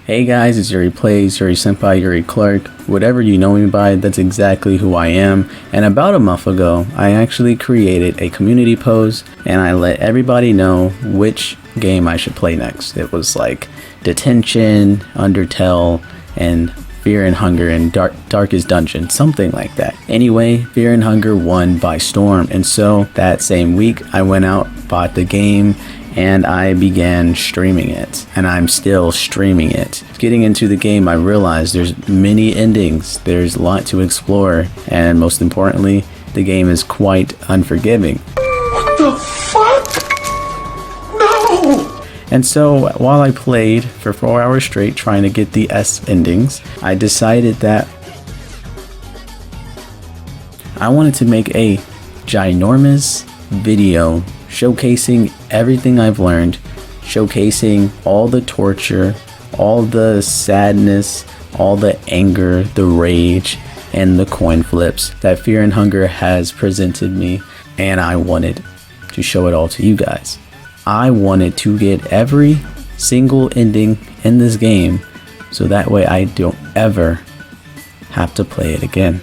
Hey guys, it's Yuri Plays, Yuri Senpai, Yuri Clark. Whatever you know me by, that's exactly who I am. And about a month ago, I actually created a community post and I let everybody know which game I should play next. It was like Detention, Undertale, and Fear&Hunger and Darkest Dungeon, something like that. Anyway, Fear&Hunger won by storm, and so that same week I went out, bought the game, and I began streaming it, and I'm still streaming it. Getting into the game, I realized there's many endings, there's a lot to explore, and most importantly, the game is quite unforgiving. What the fuck? No! And so while I played for 4 hours straight trying to get the S endings, I decided that I wanted to make a ginormous video showcasing everything I've learned, showcasing all the torture, all the sadness, all the anger, the rage, and the coin flips that Fear&Hunger has presented me, and I wanted to show it all to you guys. I wanted to get every single ending in this game so that way I don't ever have to play it again.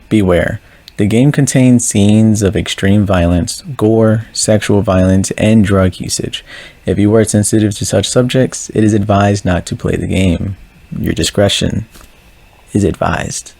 Beware. The game contains scenes of extreme violence, gore, sexual violence, and drug usage. If you are sensitive to such subjects, it is advised not to play the game. Your discretion is advised.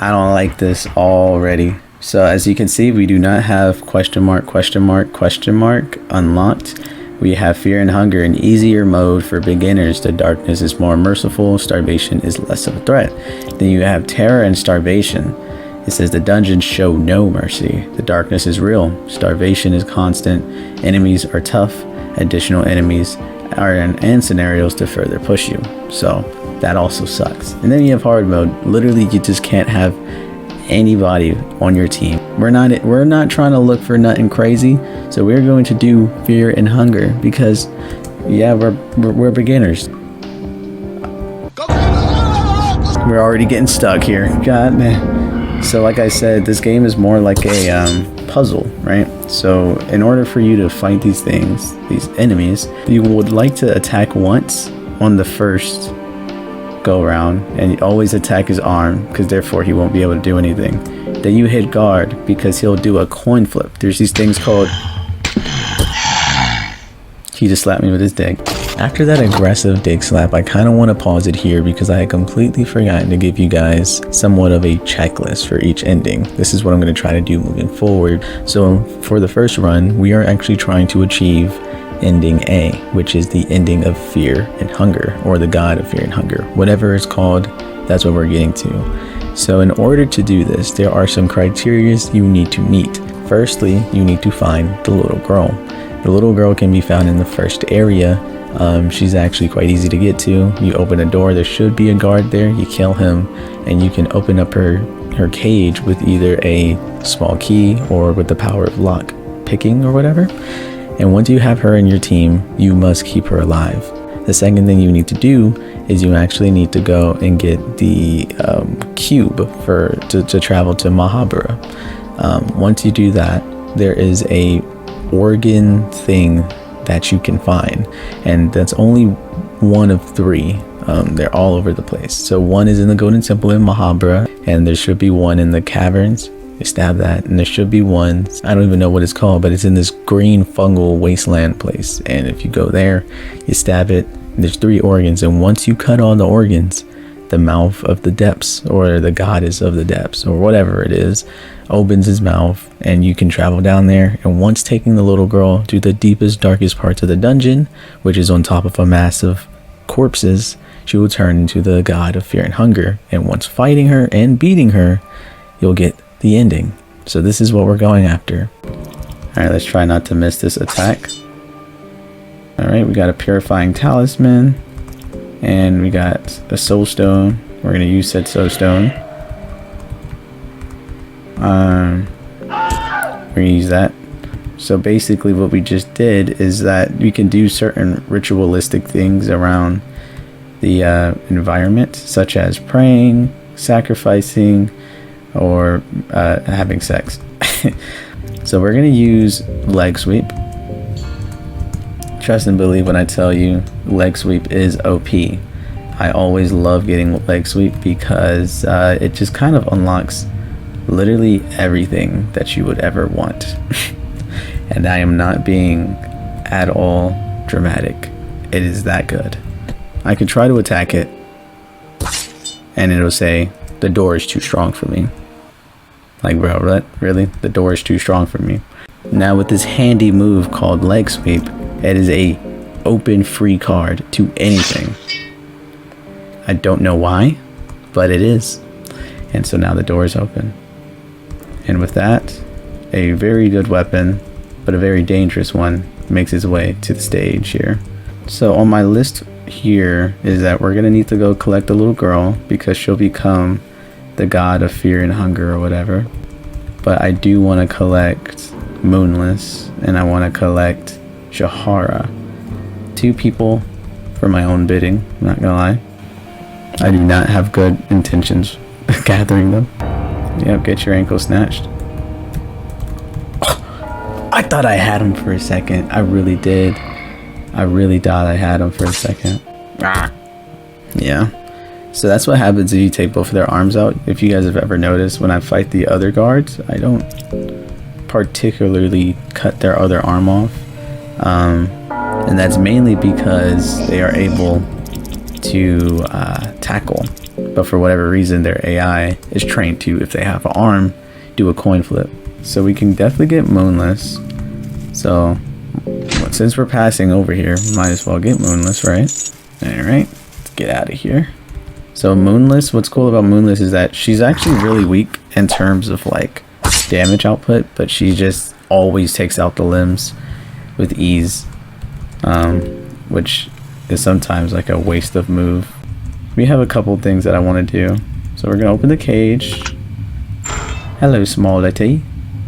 I don't like this already. So as you can see, we do not have question mark unlocked. We have Fear&Hunger in easier mode for beginners. The darkness is more merciful. Starvation is less of a threat. Then you have terror and starvation. It says the dungeons show no mercy. The darkness is real. Starvation is constant. Enemies are tough. Additional enemies are and scenarios to further push you. So that also sucks. And then you have hard mode. Literally, you just can't have anybody on your team. We're not trying to look for nothing crazy. So we're going to do Fear&Hunger because yeah, we're beginners. We're already getting stuck here. God man. So like I said, this game is more like a puzzle, right? So in order for you to fight these things, these enemies, you would like to attack once on the first go around, and you always attack his arm because therefore he won't be able to do anything. Then you hit guard because he'll do a coin flip. There's these things called... He just slapped me with his dick. After that aggressive dick slap, I kind of want to pause it here because I had completely forgotten to give you guys somewhat of a checklist for each ending. This is what I'm going to try to do moving forward. So for the first run, we are actually trying to achieve ending A, which is the ending of Fear&Hunger, or the god of Fear&Hunger, whatever it's called. That's what we're getting to. So in order to do this, there are some criteria you need to meet. Firstly, you need to find the little girl. The little girl can be found in the first area. She's actually quite easy to get to. You open a door, there should be a guard there, you kill him, and you can open up her cage with either a small key or with the power of lock picking or whatever. And once you have her in your team, you must keep her alive. The second thing you need to do is you actually need to go and get the cube to travel to Mahabura. Once you do that, there is a organ thing that you can find, and that's only one of three. They're all over the place. So one is in the Golden Temple in Mahabura, and there should be one in the caverns. You stab that, and there should be one, I don't even know what it's called, but it's in this green fungal wasteland place. And if you go there, you stab it, there's 3 organs, and once you cut all the organs, the mouth of the depths, or the goddess of the depths, or whatever it is, opens his mouth, and you can travel down there. And once taking the little girl to the deepest, darkest parts of the dungeon, which is on top of a massive corpses, she will turn into the god of fear and hunger. And once fighting her and beating her, you'll get the ending. So this is what we're going after. Alright, let's try not to miss this attack. Alright, we got a purifying talisman. And we got a soul stone. We're going to use said soul stone. We're going to use that. So basically what we just did is that we can do certain ritualistic things around the environment, such as praying, sacrificing, or having sex. So we're going to use leg sweep. Trust and believe when I tell you leg sweep is OP. I always love getting leg sweep because it just kind of unlocks literally everything that you would ever want. And I am not being at all dramatic. It is that good. I could try to attack it and it'll say the door is too strong for me. Like, bro, really? The door is too strong for me. Now with this handy move called leg sweep, it is a open free card to anything. I don't know why, but it is. And so now the door is open. And with that, a very good weapon, but a very dangerous one, makes its way to the stage here. So on my list here is that we're gonna need to go collect a little girl because she'll become the god of fear and hunger or whatever. But I do want to collect Moonless, and I want to collect Cahara. 2 people for my own bidding, I'm not gonna lie. I do not have good intentions gathering them. Yep, get your ankle snatched. Oh, I thought I had him for a second. I really did. I really thought I had him for a second. Yeah. So that's what happens if you take both of their arms out. If you guys have ever noticed, when I fight the other guards, I don't particularly cut their other arm off. And that's mainly because they are able to tackle. But for whatever reason, their AI is trained to, if they have an arm, do a coin flip. So we can definitely get Moonless. So since we're passing over here, might as well get Moonless, right? Alright, let's get out of here. So Moonless, what's cool about Moonless is that she's actually really weak in terms of like damage output, but she just always takes out the limbs with ease, which is sometimes like a waste of move. We have a couple things that I want to do. So we're gonna open the cage. Hello, small lady.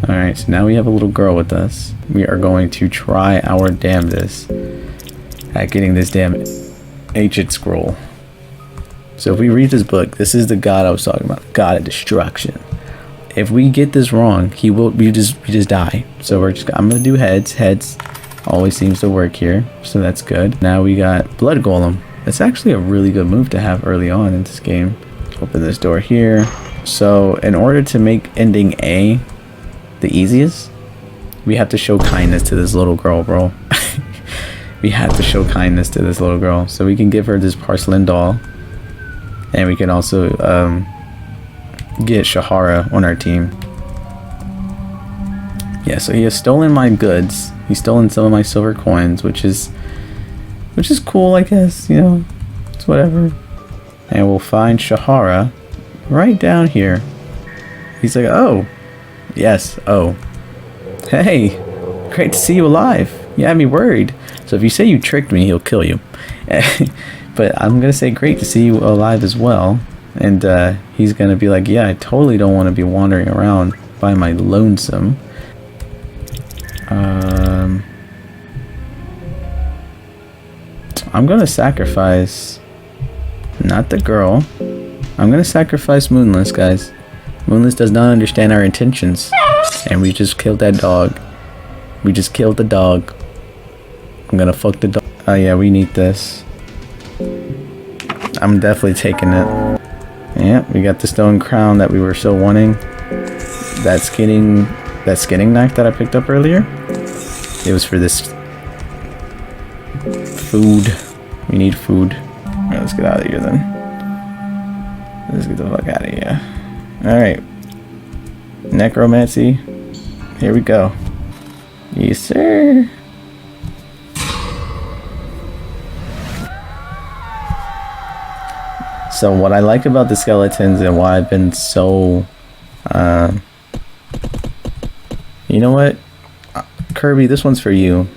Alright, so now we have a little girl with us. We are going to try our damnedest at getting this damn ancient scroll. So if we read this book, this is the god I was talking about, god of destruction. If we get this wrong, we just die. So I'm gonna do heads. Heads always seems to work here, so that's good. Now we got blood golem. It's actually a really good move to have early on in this game. Open this door here. So in order to make ending A the easiest, we have to show kindness to this little girl, bro. We have to show kindness to this little girl. So we can give her this porcelain doll. And we can also get Cahara on our team. Yeah, so he has stolen my goods. He's stolen some of my silver coins, which is cool, I guess, you know. It's whatever. And we'll find Cahara right down here. He's like, oh. Yes, oh. Hey, great to see you alive. You had me worried. So if you say you tricked me, he'll kill you. But I'm gonna say great to see you alive as well. And he's gonna be like, yeah, I totally don't want to be wandering around by my lonesome. I'm gonna sacrifice not the girl. I'm gonna sacrifice Moonless, guys. Moonless does not understand our intentions. And we just killed that dog. We just killed the dog. I'm gonna fuck the dog. Oh yeah, we need this. I'm definitely taking it. Yeah, we got the stone crown that we were so wanting. That skinning knife that I picked up earlier. It was for this food. We need food. Alright, let's get out of here then. Let's get the fuck out of here. Alright. Necromancy. Here we go. Yes, sir. So what I like about the skeletons and why I've been so... you know what? Kirby, this one's for you.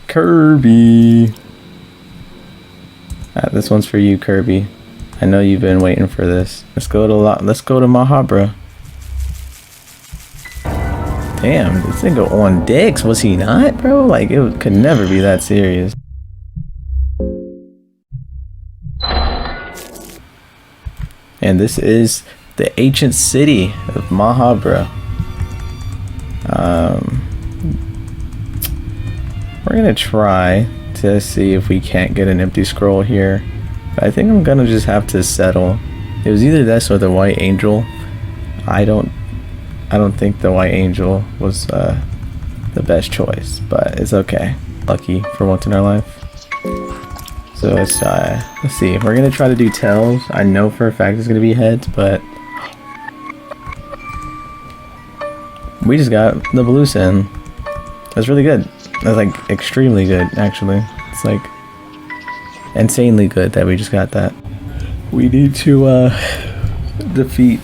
Kirby. This one's for you, Kirby. I know you've been waiting for this. Let's go to Mahabra. Damn, this nigga on dicks, was he not, bro? Like, it could never be that serious. And this is the ancient city of Mahabra. We're gonna try to see if we can't get an empty scroll here. But I think I'm gonna just have to settle. It was either this or the White Angel. I don't think the White Angel was the best choice, but it's okay. Lucky for once in our life. So let's see. We're gonna try to do tails. I know for a fact it's gonna be heads, but we just got the blue sin. That's really good. That's like extremely good, actually. It's like insanely good that we just got that. We need to defeat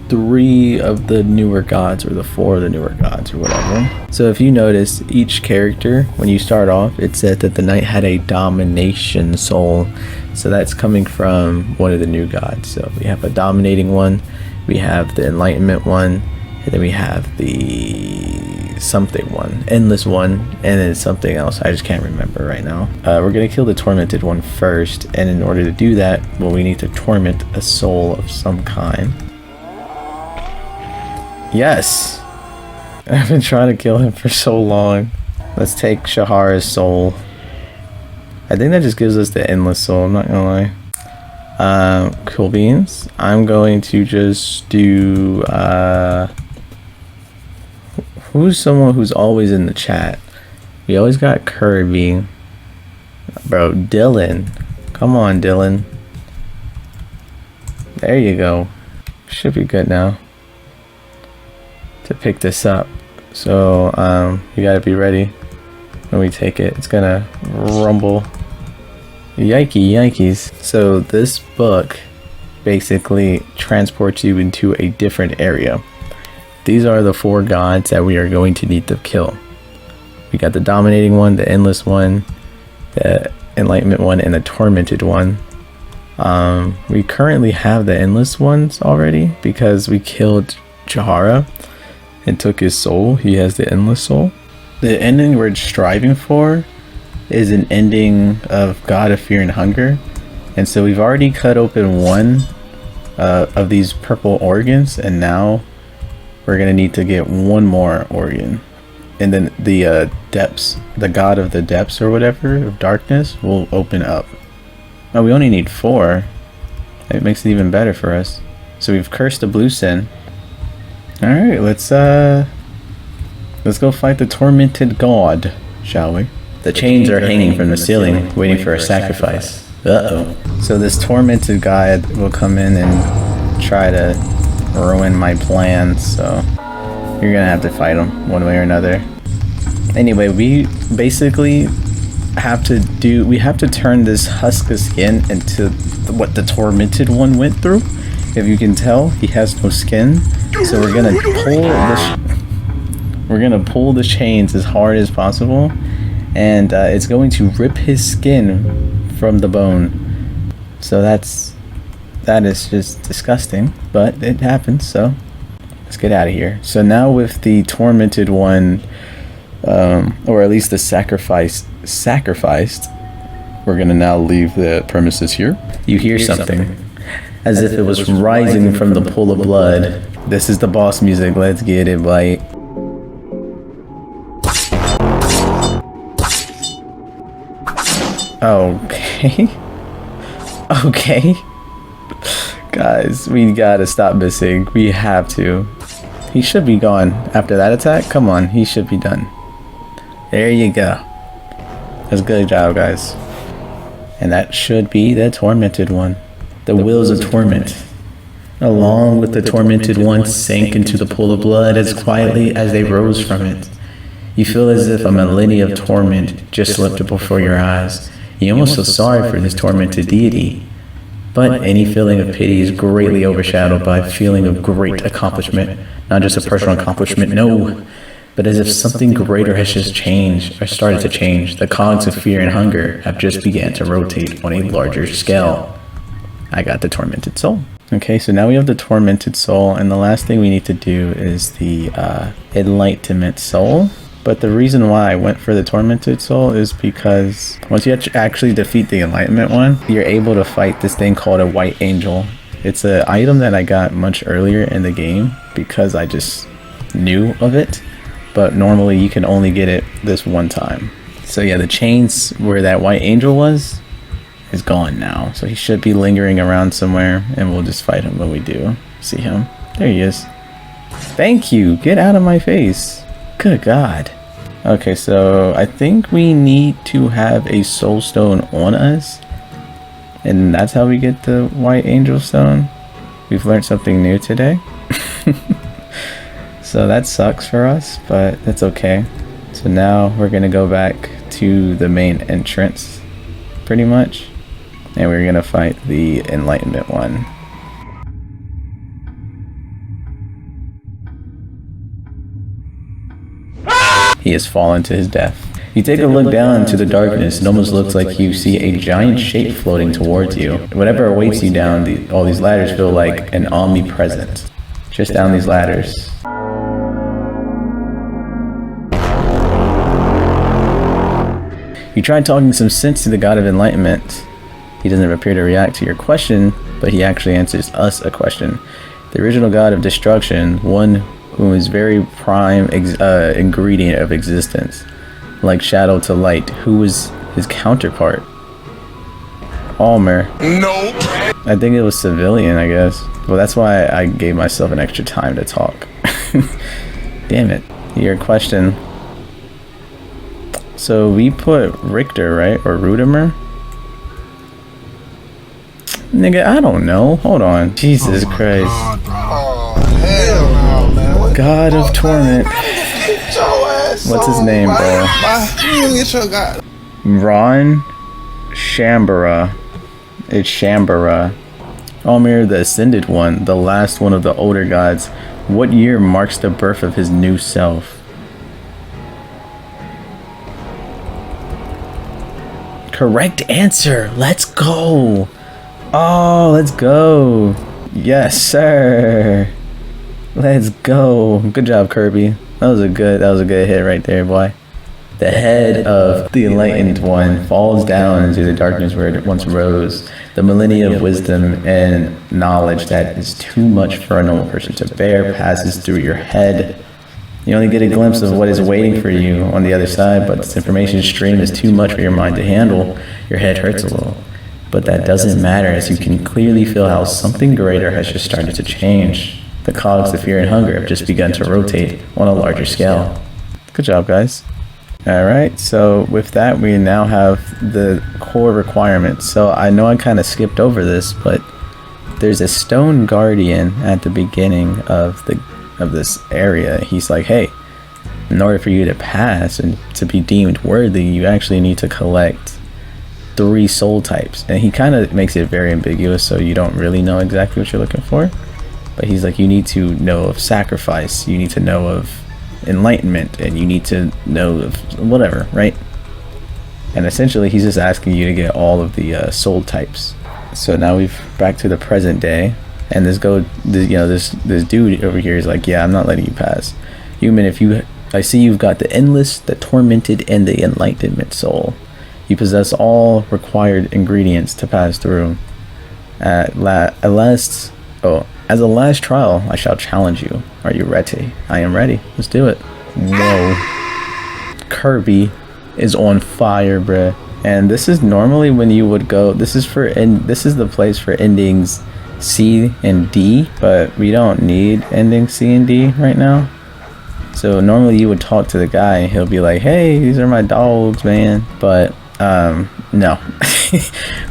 3 of the newer gods, or the 4 of the newer gods, or whatever. So if you notice, each character, when you start off, it said that the knight had a domination soul. So that's coming from one of the new gods. So we have a dominating one, we have the enlightenment one, and then we have the something one, endless one, and then something else I just can't remember right now. We're gonna kill the tormented one first, and in order to do that, well, we need to torment a soul of some kind. Yes! I've been trying to kill him for so long. Let's take Cahara's soul. I think that just gives us the endless soul, I'm not gonna lie. Cool beans. I'm going to just do who's someone who's always in the chat? We always got Kirby. Bro, Dylan. Come on, Dylan. There you go. Should be good now to pick this up. So you gotta be ready when we take it. It's gonna rumble. Yikes. So this book basically transports you into a different area. These are the 4 gods that we are going to need to kill. We got the dominating one, the endless one, the enlightenment one, and the tormented one. We currently have the endless ones already because we killed Cahara and took his soul. He has the endless soul. The ending we're striving for is an ending of God of Fear and Hunger. And so we've already cut open one of these purple organs, and now we're gonna need to get one more organ, and then the depths, the god of the depths or whatever of darkness, will open up. Oh, we only need 4. It makes it even better for us. So we've cursed the blue sin. All right, let's go fight the tormented god, shall we? The chains are hanging from the ceiling, waiting for a sacrifice. Uh-oh. So this tormented god will come in and try to ruin my plans, so you're gonna have to fight him one way or another. Anyway, we basically have to turn this husk of skin into what the tormented one went through. If you can tell, he has no skin, so we're gonna pull the chains as hard as possible, and it's going to rip his skin from the bone. So that is just disgusting, but it happens, so let's get out of here. So now with the tormented one, or at least the sacrificed, we're gonna now leave the premises here. You hear something as if it was rising from the pool of blood. This is the boss music. Let's get it, Bite. Okay. Okay. Guys, we gotta stop missing. We have to. He should be gone after that attack. Come on, he should be done. There you go. That's a good job, guys. And that should be the tormented one. The wheels of torment, along with the tormented ones, sank into the pool of blood as quietly as they rose from it. You feel as if a millennia of torment just slipped before your eyes. You almost feel sorry for this tormented deity. But any feeling of pity is greatly overshadowed by a feeling of great accomplishment. Not just a personal accomplishment, no, but as if something greater has just changed, or started to change. The cogs of fear and hunger have just began to rotate on a larger scale. I got the tormented soul. Okay, so now we have the tormented soul, and the last thing we need to do is the enlightenment soul. But the reason why I went for the tormented soul is because once you actually defeat the enlightenment one, you're able to fight this thing called a white angel. It's an item that I got much earlier in the game because I just knew of it. But normally you can only get it this one time. So yeah, the chains where that white angel was is gone now. So he should be lingering around somewhere, and we'll just fight him when we do see him. There he is. Thank you. Get out of my face. Good God. Okay, so I think we need to have a soul stone on us, and that's how we get the white angel stone. We've learned something new today. So that sucks for us, but it's okay. So now we're gonna go back to the main entrance, pretty much, and we're gonna fight the enlightenment one. He has fallen to his death. You take a look down into the darkness. It almost looks like you see a giant shape floating towards you. Whatever awaits you down all these ladders feel like an omnipresent. Just down these ladders. You try talking some sense to the god of enlightenment. He doesn't appear to react to your question, but he actually answers us a question. The original god of destruction, one who is very prime ingredient of existence, like shadow to light. Who was his counterpart? Almer. Nope. I think it was civilian, I guess. Well, that's why I gave myself an extra time to talk. Damn it. Your question. So we put Richter, right? Or Rudimer? Nigga, I don't know. Hold on. Jesus Christ. God, bro. Oh, hell no, man. What God of torment. What's his name, bro? Get your god. Ron Shambara. It's Shambara. Almir, the Ascended One, the last one of the older gods. What year marks the birth of his new self? Correct answer. Let's go. Oh, let's go. Yes, sir. Let's go. Good job, Kirby. That was a good hit right there, boy. The head of the enlightened one falls down into the darkness where it once rose. The millennia of wisdom and knowledge that is too much for a normal person to bear passes through your head. You only get a glimpse of what is waiting for you on the other side, but this information stream is too much for your mind to handle. Your head hurts a little. But that doesn't matter, as you can clearly feel how something greater has just started to change. The cogs of fear and hunger have just begun to rotate on a larger scale. Good job, guys. Alright, so with that we now have the core requirements. So I know I kind of skipped over this, but there's a stone guardian at the beginning of this area. He's like, hey, in order for you to pass and to be deemed worthy, you actually need to collect 3 soul types. And he kind of makes it very ambiguous, so you don't really know exactly what you're looking for. But he's like, you need to know of sacrifice, you need to know of enlightenment, and you need to know of whatever, right? And essentially he's just asking you to get all of the soul types. So now we've back to the present day, and this dude over here is like, yeah, I'm not letting you pass. Human, I see you've got the endless, the tormented, and the enlightenment soul. You possess all required ingredients to pass through. As a last trial, I shall challenge you. Are you ready? I am ready. Let's do it. Whoa. Kirby is on fire, bruh. And this is normally when you would go. This is the place for endings C and D, but we don't need ending C and D right now. So normally you would talk to the guy and he'll be like, hey, these are my dogs, man. But No.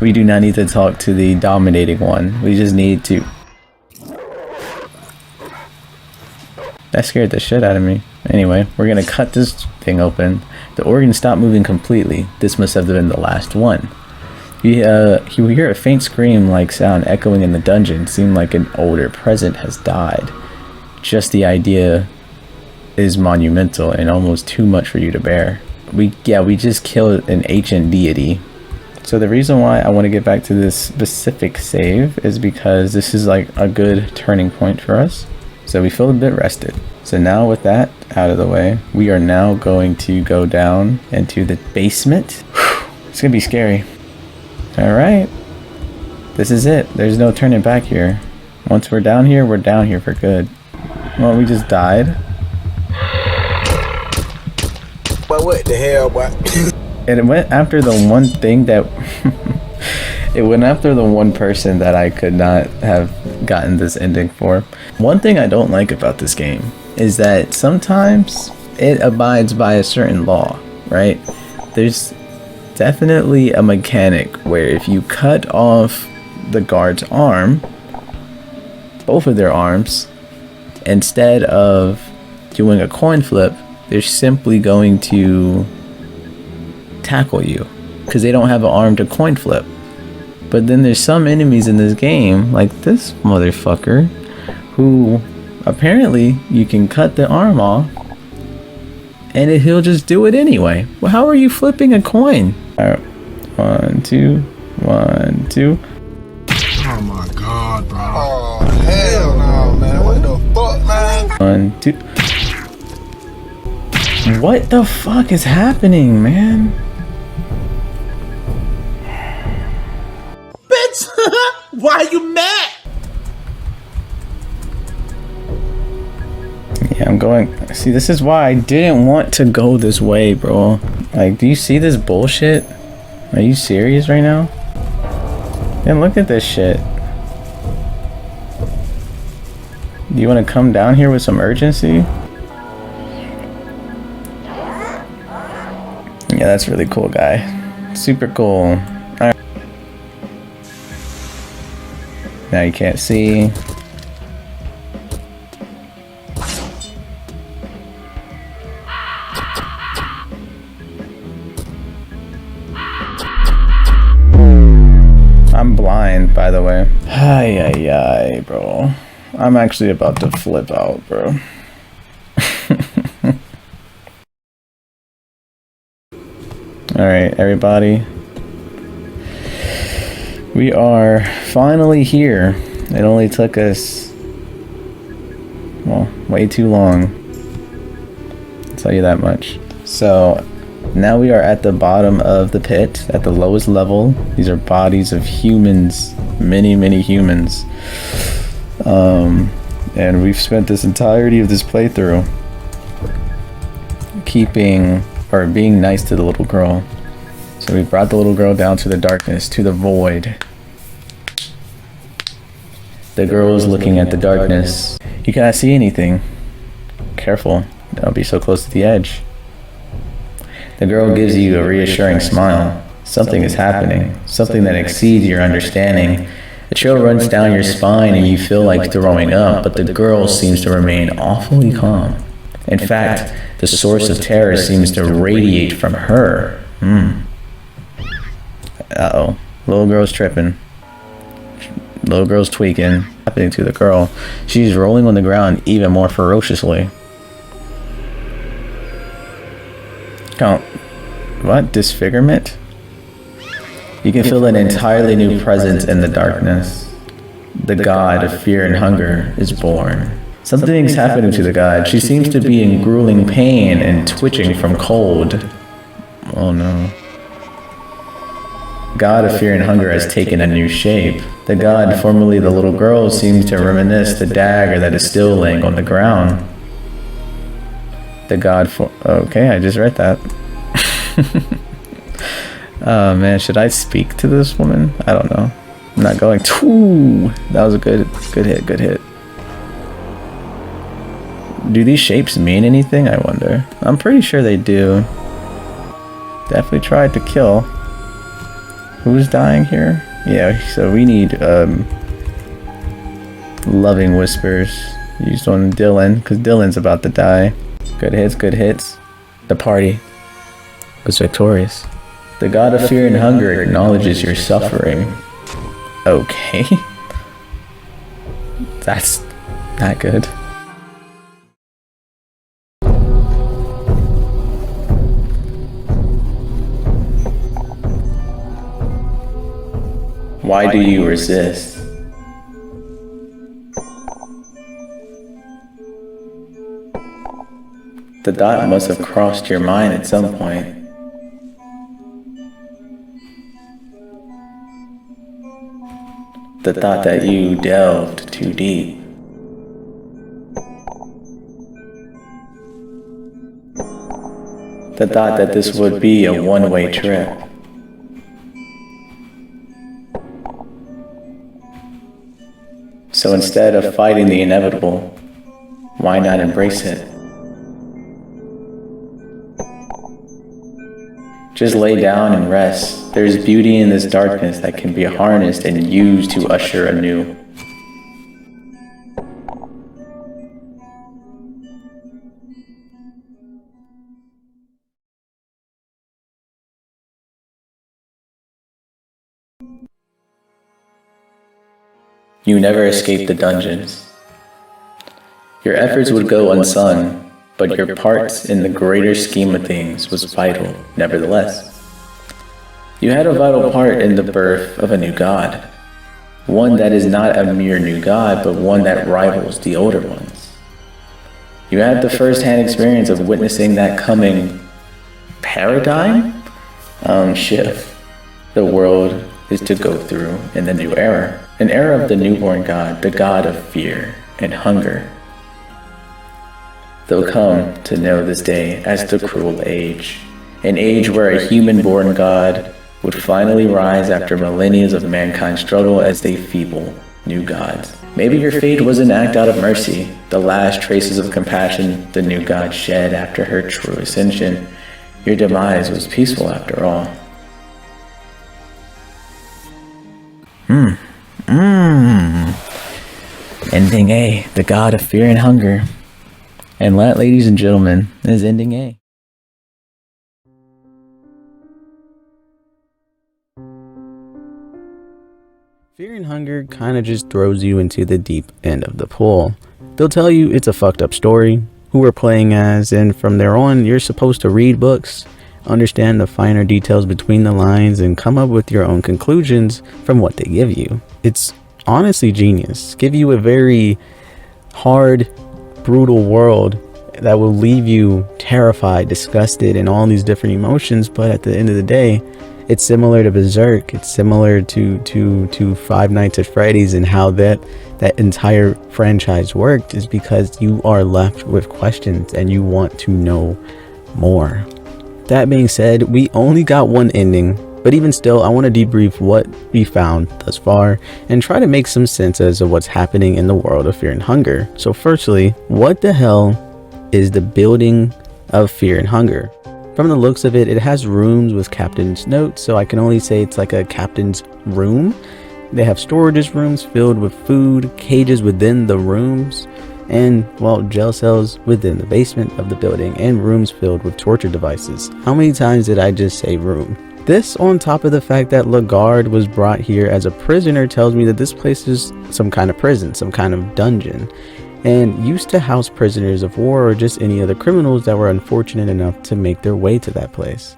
We do not need to talk to the dominating one. We just need to... That scared the shit out of me. Anyway, we're gonna cut this thing open. The organ stopped moving completely. This must have been the last one. You hear a faint scream-like sound echoing in the dungeon. Seemed like an older present has died. Just the idea is monumental and almost too much for you to bear. We just killed an ancient deity. So the reason why I want to get back to this specific save is because this is like a good turning point for us. So we feel a bit rested. So now with that out of the way, we are now going to go down into the basement. It's gonna be scary. All right, this is it. There's no turning back here. Once we're down here for good. Well, we just died. But what the hell, boy? And it went after the one thing that... It went after the one person that I could not have gotten this ending for. One thing I don't like about this game is that sometimes it abides by a certain law, right? There's definitely a mechanic where if you cut off the guard's arm, both of their arms, instead of doing a coin flip, they're simply going to tackle you because they don't have an arm to coin flip. But then there's some enemies in this game, like this motherfucker, who apparently you can cut the arm off and he'll just do it anyway. Well, how are you flipping a coin? All right, 1, 2, 1, 2. Oh my god, bro. Oh, hell no, man. What the fuck, man? 1, 2. What the fuck is happening, man? Bitch! Why are you mad? Yeah, I'm going... See, this is why I didn't want to go this way, bro. Like, do you see this bullshit? Are you serious right now? Man, look at this shit. Do you want to come down here with some urgency? Yeah, that's really cool, guy. Super cool. Alright. Now you can't see. I'm blind, by the way. Ay, bro. I'm actually about to flip out, bro. Alright, everybody. We are finally here. It only took us, well, way too long. I'll tell you that much. So, now we are at the bottom of the pit, at the lowest level. These are bodies of humans, many humans. And we've spent this entirety of this playthrough being nice to the little girl. So we brought the little girl down to the darkness, to the void. The girl is looking at the darkness. You cannot see anything. Careful, don't be so close to the edge. The girl gives you a reassuring smile. Something is happening, something that exceeds your understanding. A chill runs down your spine and you feel like throwing up, but the girl seems to remain awfully calm. In fact, the source of terror seems to radiate from her. Uh-oh. Little girl's tripping. Little girl's tweaking. Happening to the girl. She's rolling on the ground even more ferociously. Count. What? Disfigurement? You can feel an entirely new presence in the darkness. The god of fear and hunger is born. Something's happening to the god. She seems to be in grueling pain and twitching from cold. Oh no. God of fear and hunger has taken a new shape. The god, formerly the little girl, seems to reminisce the dagger that is still laying on the ground. The god for... Okay, I just read that. Oh man, should I speak to this woman? I don't know. I'm not going to. Ooh, that was a good hit. Do these shapes mean anything? I wonder. I'm pretty sure they do. definitely tried to kill. Who's dying here? Yeah, so we need loving whispers used on Dylan, because Dylan's about to die. Good hits, good hits. The party was victorious. The god of fear and hunger acknowledges your suffering. Okay. That's not good. Why do you resist? The thought must have crossed your mind at some point. The thought that you delved too deep. The thought that this would be a one-way trip. So instead of fighting the inevitable, why not embrace it? Just lay down and rest. There's beauty in this darkness that can be harnessed and used to usher anew. You never escaped the dungeons. Your efforts would go unsung, but your part in the greater scheme of things was vital, nevertheless. You had a vital part in the birth of a new god. One that is not a mere new god, but one that rivals the older ones. You had the first-hand experience of witnessing that coming paradigm shift the world is to go through in the new era. An era of the newborn god, the god of fear and hunger. They'll come to know this day as the cruel age, an age where a human-born god would finally rise after millennia of mankind's struggle as they feeble new gods. Maybe your fate was an act out of mercy, the last traces of compassion the new god shed after her true ascension. Your demise was peaceful after all. Ending A, the god of fear and hunger. And that, ladies and gentlemen, is ending A. Fear and hunger kind of just throws you into the deep end of the pool. They'll tell you it's a fucked up story, who we're playing as, and from there on, you're supposed to read books, understand the finer details between the lines, and come up with your own conclusions from what they give you. It's honestly genius. Give you a very hard, brutal world that will leave you terrified, disgusted, and all these different emotions, but at the end of the day, it's similar to Berserk. It's similar to Five Nights at Freddy's, and how that entire franchise worked is because you are left with questions and you want to know more. That being said, we only got one ending, but even still, I want to debrief what we found thus far and try to make some sense as to what's happening in the world of Fear and Hunger. So firstly, what the hell is the building of Fear and Hunger? From the looks of it, it has rooms with captain's notes, so I can only say it's like a captain's room. They have storage rooms filled with food, cages within the rooms, and, well, jail cells within the basement of the building, and rooms filled with torture devices. How many times did I just say room? This, on top of the fact that Lagarde was brought here as a prisoner, tells me that this place is some kind of prison, some kind of dungeon, and used to house prisoners of war or just any other criminals that were unfortunate enough to make their way to that place.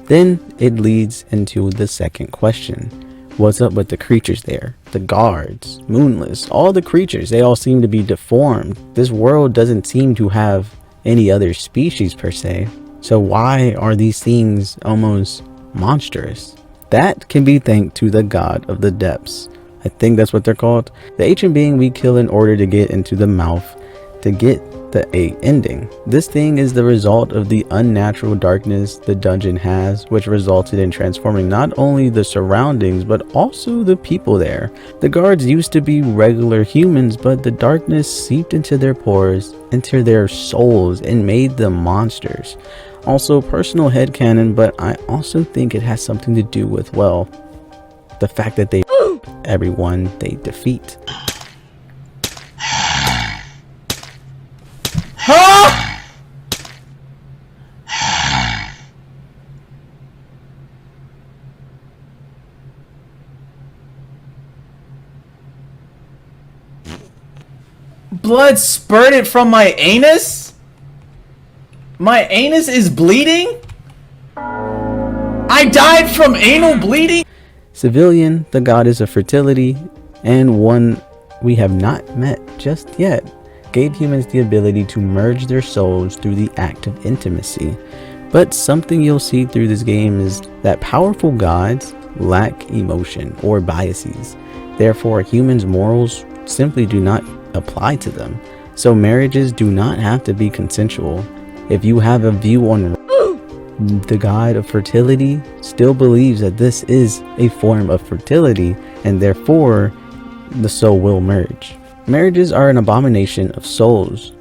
Then it leads into the second question. What's up with the creatures there? The guards, Moonless, all the creatures, they all seem to be deformed. This world doesn't seem to have any other species per se. So why are these things almost monstrous? That can be thanked to the god of the depths. I think that's what they're called. The ancient being we kill in order to get into the mouth to get the A ending. This thing is the result of the unnatural darkness the dungeon has, which resulted in transforming not only the surroundings but also the people there. The guards used to be regular humans, but the darkness seeped into their pores, into their souls, and made them monsters. Also personal headcanon, but I also think it has something to do with, well, the fact that they everyone they defeat. Blood spurted from my anus? My anus is bleeding? I died from anal bleeding? Civilian, the goddess of fertility, and one we have not met just yet, gave humans the ability to merge their souls through the act of intimacy. But something you'll see through this game is that powerful gods lack emotion or biases. Therefore, humans' morals simply do not apply to them. So marriages do not have to be consensual. If you have a view on the god of fertility still believes that this is a form of fertility, and therefore the soul will merge. Marriages are an abomination of souls.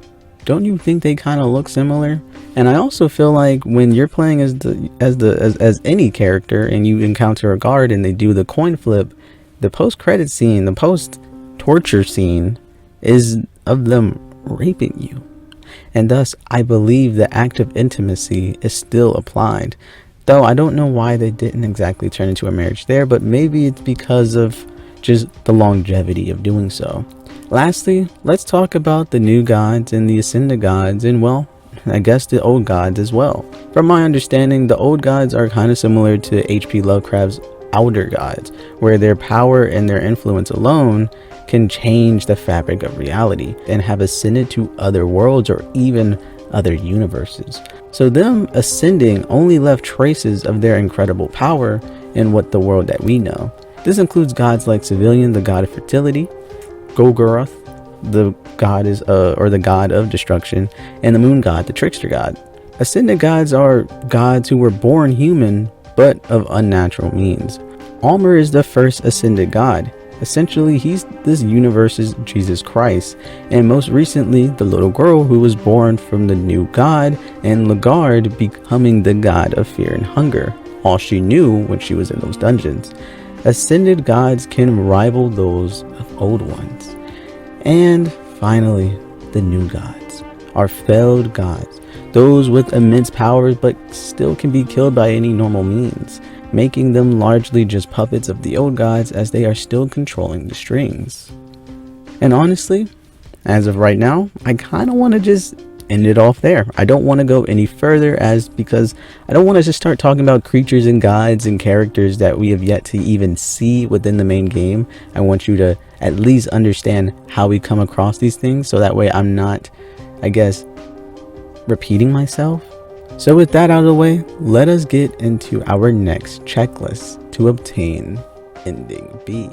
Don't you think they kind of look similar? And I also feel like when you're playing as any character and you encounter a guard and they do the coin flip, the post-credit scene, the post-torture scene is of them raping you. And thus, I believe the act of intimacy is still applied. Though I don't know why they didn't exactly turn into a marriage there, but maybe it's because of just the longevity of doing so. Lastly, let's talk about the new gods and the ascended gods, and well, I guess the old gods as well. From my understanding, the old gods are kind of similar to H.P. Lovecraft's outer gods, where their power and their influence alone can change the fabric of reality and have ascended to other worlds or even other universes. So them ascending only left traces of their incredible power in the world that we know. This includes gods like Civilian, the god of fertility, Golgoroth, the goddess or the god of destruction, and the moon god, the trickster god. Ascended gods are gods who were born human but of unnatural means. Almer is the first ascended god. Essentially, he's this universe's Jesus Christ, and most recently the little girl who was born from the new god, and Lagarde becoming the god of fear and hunger, all she knew when she was in those dungeons. Ascended gods can rival those of old ones. And finally, the new gods, our failed gods, those with immense powers but still can be killed by any normal means, making them largely just puppets of the old gods as they are still controlling the strings. And honestly, as of right now, I kind of want to just end it off there. I don't want to go any further because I don't want to just start talking about creatures and gods and characters that we have yet to even see within the main game. I want you to at least understand how we come across these things, so that way I'm not, I guess, repeating myself. So with that out of the way, let us get into our next checklist to obtain ending B.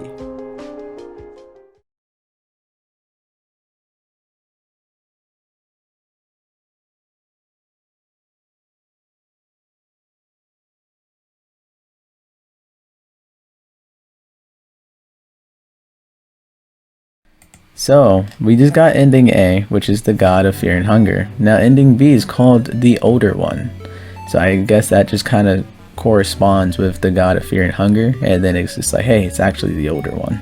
So, we just got ending A, which is the god of fear and hunger. Now ending B is called the older one. So I guess that just kind of corresponds with the god of fear and hunger, and then it's just like, hey, it's actually the older one.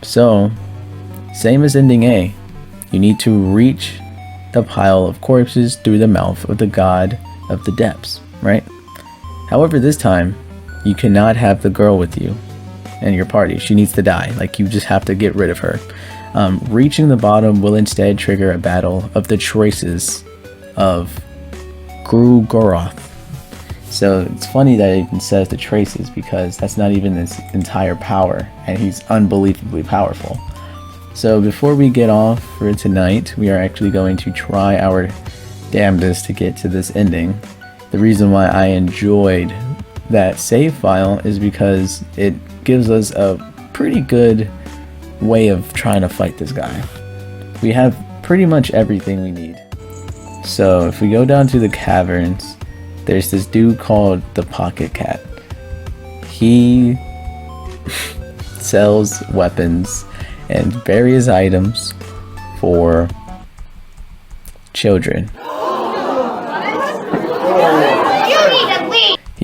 So, same as ending A, you need to reach the pile of corpses through the mouth of the god of the depths, right? However, this time, you cannot have the girl with you and your party. She needs to die. Like, you just have to get rid of her. Reaching the bottom will instead trigger a battle of the choices of Golgoroth. So it's funny that it even says the traces, because that's not even his entire power, and he's unbelievably powerful. So before we get off for tonight, we are actually going to try our damnedest to get to this ending. The reason why I enjoyed that save file is because it gives us a pretty good way of trying to fight this guy. We have pretty much everything we need. So if we go down to the caverns, there's this dude called the Pocket Cat. He sells weapons and various items for children.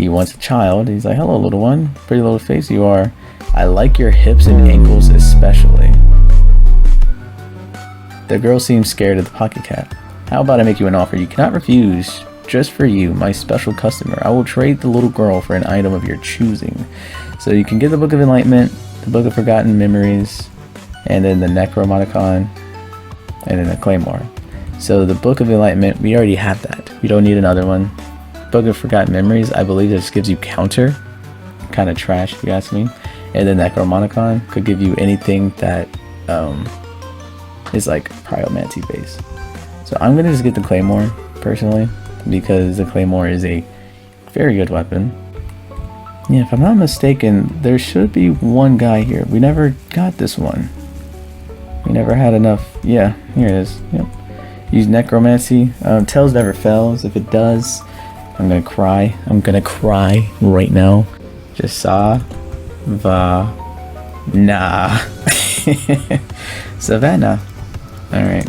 he wants a child. He's like, hello, little one. Pretty little face you are. I like your hips and ankles especially. The girl seems scared of the pocket cat. How about I make you an offer you cannot refuse? Just for you, my special customer. I will trade the little girl for an item of your choosing. So you can get the Book of Enlightenment, the Book of Forgotten Memories, and then the Necromonicon, and then the Claymore. So the Book of Enlightenment, we already have that. We don't need another one. Book of Forgotten Memories, I believe this gives you counter. Kind of trash, if you ask me. And then Necromonicon could give you anything that is like Pyromancy based. So I'm gonna just get the Claymore personally, because the Claymore is a very good weapon. Yeah, if I'm not mistaken, there should be one guy here. We never got this one. We never had enough. Yeah, here it is. Yep. Use Necromancy. Tails never fails. If it does, I'm gonna cry. I'm gonna cry right now. Just nah. Savannah. Alright.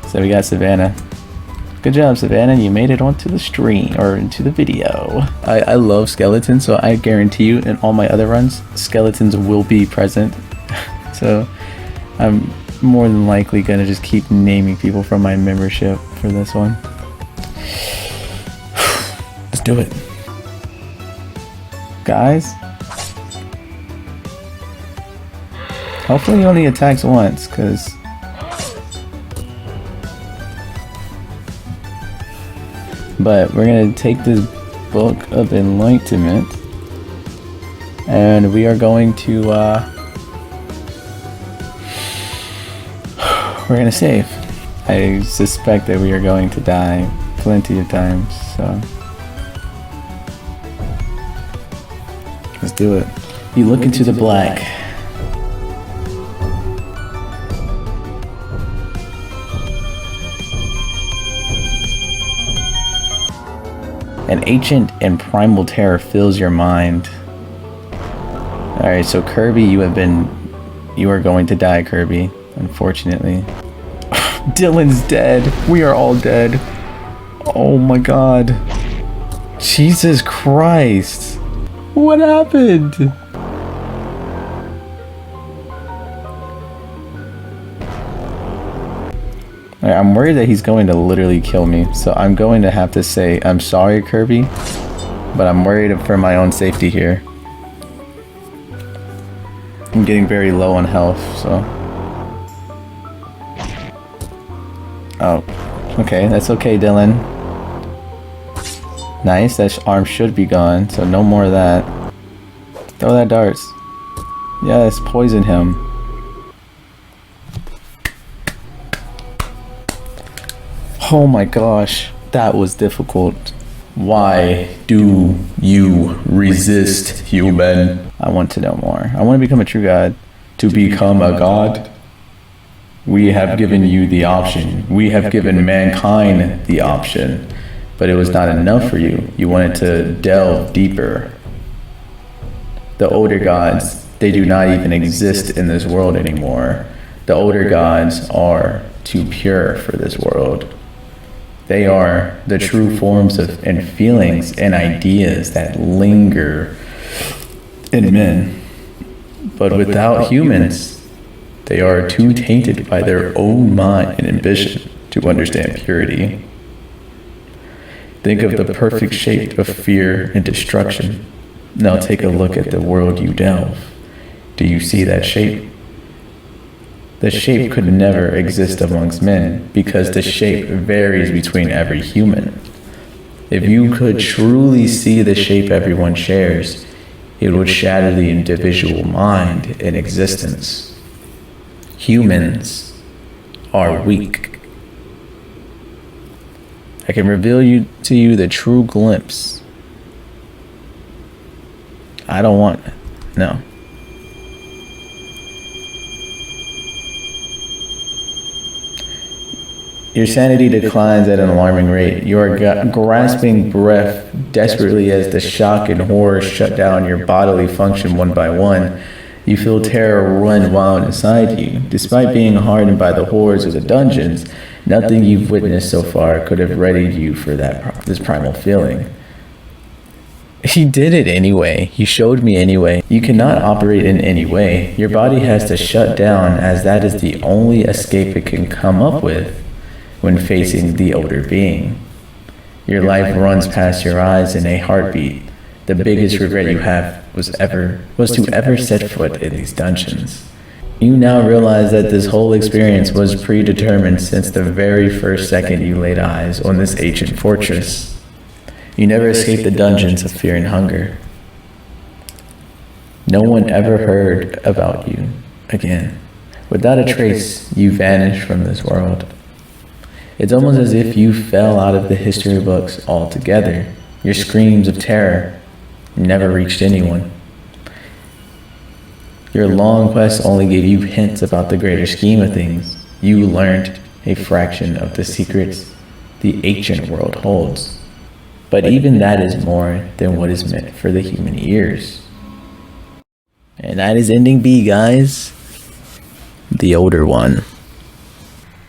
So we got Savannah. Good job, Savannah. You made it onto the stream, or into the video. I love skeletons, so I guarantee you in all my other runs, skeletons will be present. So I'm more than likely gonna just keep naming people from my membership for this one. Let's do it. Guys. Hopefully he only attacks once, because but we're gonna take this Book of Enlightenment and we are going to we're gonna save. I suspect that we are going to die plenty of times, so let's do it. You look into the black. An ancient and primal terror fills your mind. Alright, so Kirby, you are going to die, Kirby, unfortunately. Dylan's dead. We are all dead. Oh my god. Jesus Christ. What happened? I'm worried that he's going to literally kill me, so I'm going to have to say I'm sorry, Kirby, but I'm worried for my own safety here. I'm getting very low on health, so oh, okay, that's okay, Dylan. Nice, that arm should be gone, so no more of that. Throw that darts. Yes, poison him. Oh my gosh, that was difficult. Why do you resist, human? I want to know more. I want to become a true god. To become a god? We have given you the option. We have given mankind the option. But it was not enough for you. You wanted to delve deeper. The older gods, they do not even exist in this world anymore. The older gods are too pure for this world. They are the true forms of and feelings and ideas that linger in men. But without humans, they are too tainted by their own mind and ambition to understand purity. Think of the perfect shape of fear and destruction. Now take a look at the world you delve. Do you see that shape? The shape could never exist amongst men because the shape varies between every human. If you could truly see the shape everyone shares, it would shatter the individual mind in existence. Humans are weak. I can reveal to you the true glimpse. I don't want it. No. Your sanity declines at an alarming rate. You are grasping breath desperately as the shock and horror shut down your bodily function one by one. You feel terror run wild inside you. Despite being hardened by the horrors of the dungeons, nothing you've witnessed so far could have readied you for this primal feeling. He did it anyway. He showed me anyway. You cannot operate in any way. Your body has to shut down, as that is the only escape it can come up with when facing the older being. Your life runs past your eyes in a heartbeat. The biggest regret you have was to ever set foot in these dungeons. You now realize that this whole experience was predetermined since the very first second you laid eyes on this ancient fortress. You never escaped the dungeons of fear and hunger. No one ever heard about you again. Without a trace, you vanished from this world. It's almost as if you fell out of the history books altogether. Your screams of terror never reached anyone. Your long quest only gave you hints about the greater scheme of things. You learned a fraction of the secrets the ancient world holds. But even that is more than what is meant for the human ears. And that is ending B, guys. The older one.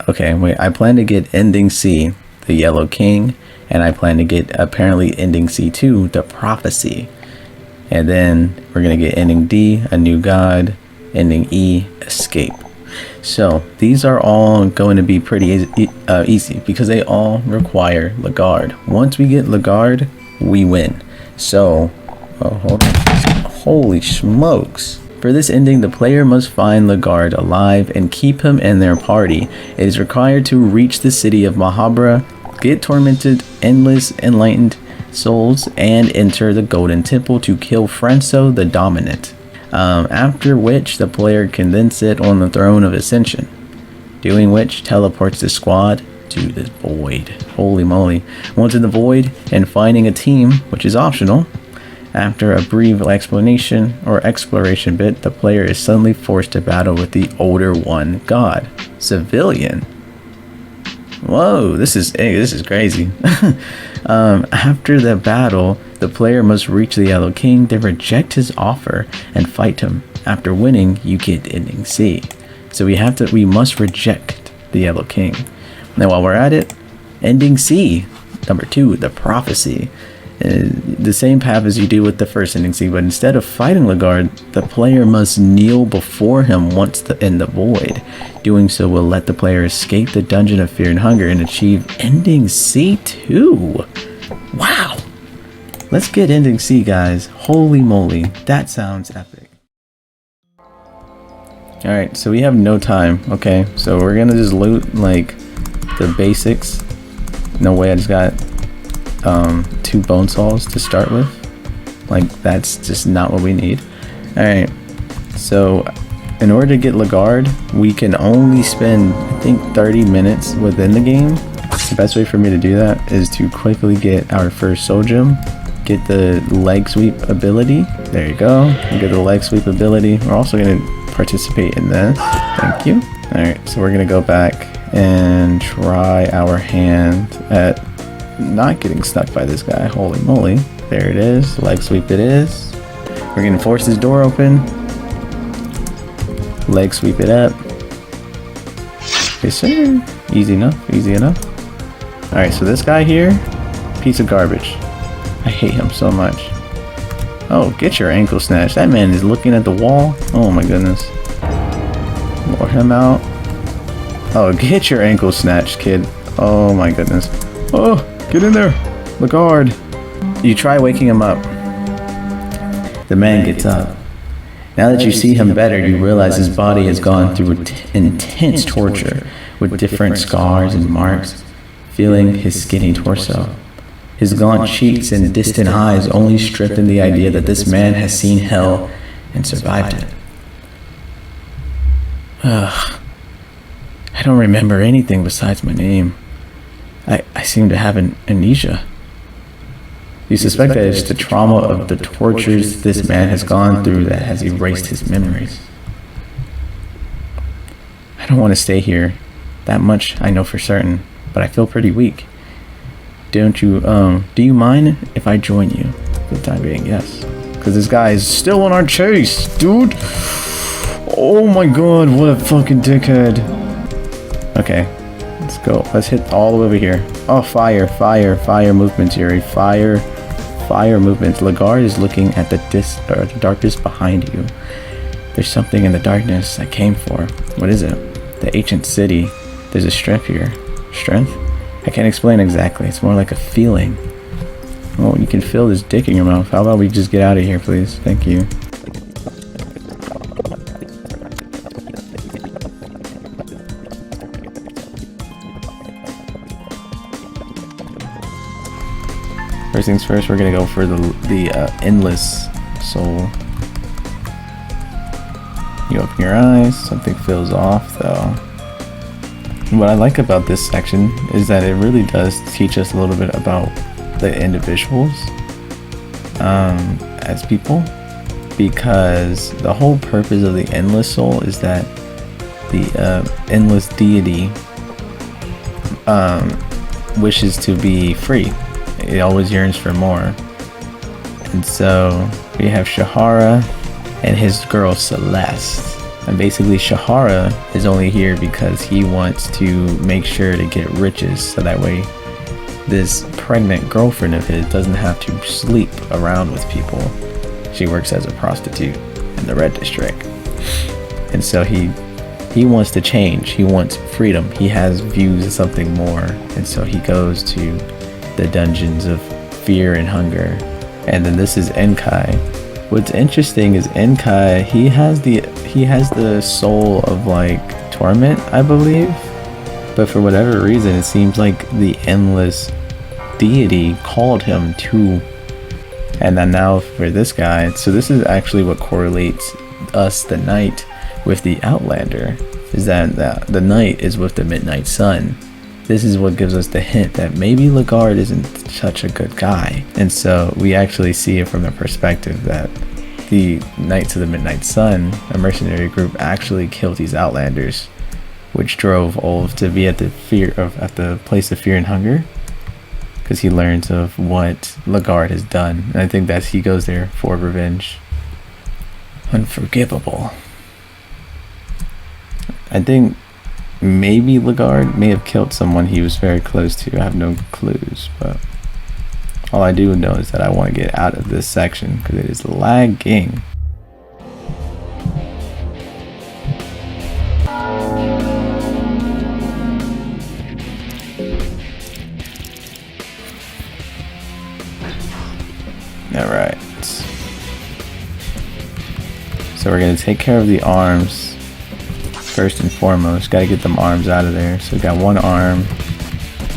Okay, wait, I plan to get ending C, the Yellow King, and I plan to get apparently ending C2, the Prophecy. And then we're gonna get ending D, a new god, ending E, escape. So these are all going to be pretty easy because they all require Lagarde. Once we get Lagarde, we win. So, hold on. Holy smokes. For this ending, the player must find Lagarde alive and keep him in their party. It is required to reach the city of Mahabra, get tormented, endless, enlightened souls, and enter the Golden Temple to kill Franso the Dominant. After which the player can then sit on the throne of Ascension, doing which teleports the squad to the void. Holy moly. Once in the void and finding a team, which is optional, after a brief exploration bit, the player is suddenly forced to battle with the older one god, Civilian. Whoa, this is crazy. After the battle, the player must reach the Yellow King, then reject his offer and fight him. After winning, you get ending C. So we must reject the Yellow King. Now while we're at it, ending C, number 2, the Prophecy. The same path as you do with the first ending C, but instead of fighting Lagarde, the player must kneel before him once in the void. Doing so will let the player escape the dungeon of fear and hunger and achieve ending C2. Wow! Let's get ending C, guys. Holy moly, that sounds epic. Alright, so we have no time. Okay, so we're gonna just loot like the basics. No way, I just got 2 bone saws to start with. Like, that's just not what we need. Alright, so in order to get Lagarde, we can only spend, I think, 30 minutes within the game. The best way for me to do that is to quickly get our first soul gem, get the leg sweep ability. There you go. We get the leg sweep ability. We're also going to participate in this. Thank you. Alright, so we're going to go back and try our hand at not getting stuck by this guy. Holy moly. There it is. Leg sweep it is. We're going to force this door open. Leg sweep it up. Yes, sir. Easy enough. Easy enough. Alright, so this guy here, piece of garbage. I hate him so much. Oh, get your ankle snatched. That man is looking at the wall. Oh my goodness. Lure him out. Oh, get your ankle snatched, kid. Oh my goodness. Oh, get in there. Lagarde. You try waking him up. The man gets up. Now that you see him better, you realize his body has gone through intense torture with different scars and marks, feeling his skinny torso. His gaunt cheeks and distant eyes only strengthen the idea that this man has seen hell and survived it. Ugh. I don't remember anything besides my name. I seem to have an amnesia. You suspect that it's the trauma of the tortures this man has gone through that has erased his memories. I don't want to stay here. That much I know for certain, but I feel pretty weak. Do you mind if I join you for the time being? Yes. Because this guy is still on our chase, dude. Oh my god, what a fucking dickhead. Okay, let's go. Let's hit all the way over here. Oh, fire movements, Yuri. Fire fire movements. Lagarde is looking at the darkness behind you. There's something in the darkness I came for. What is it? The ancient city. There's a strength here. Strength? I can't explain exactly. It's more like a feeling. Oh, you can feel this dick in your mouth. How about we just get out of here, please? Thank you. First things first, we're gonna go for the endless soul. You open your eyes, something feels off though. What I like about this section is that it really does teach us a little bit about the individuals as people, because the whole purpose of the endless soul is that the endless deity wishes to be free. It always yearns for more. And so we have Cahara and his girl Celeste. And basically Cahara is only here because he wants to make sure to get riches, so that way this pregnant girlfriend of his doesn't have to sleep around with people. She works as a prostitute in the Red District. And so he wants to change. He wants freedom. He has views of something more. And so he goes to the dungeons of Fear and Hunger. And then this is Enki. What's interesting is Enki, he has the soul of like torment, I believe. But for whatever reason, it seems like the endless deity called him to. And then now for this guy, so this is actually what correlates us, the night, with the Outlander, is that the night is with the midnight sun. This is what gives us the hint that maybe Lagarde isn't such a good guy. And so we actually see it from the perspective that the Knights of the Midnight Sun, a mercenary group, actually killed these Outlanders, which drove Ulf to be at the place of Fear and Hunger, because he learns of what Lagarde has done. And I think that he goes there for revenge. Unforgivable. I think maybe Lagarde may have killed someone he was very close to. I have no clues, but all I do know is that I want to get out of this section because it is lagging. Alright. So we're going to take care of the arms first and foremost. Got to get them arms out of there. So we got 1 arm,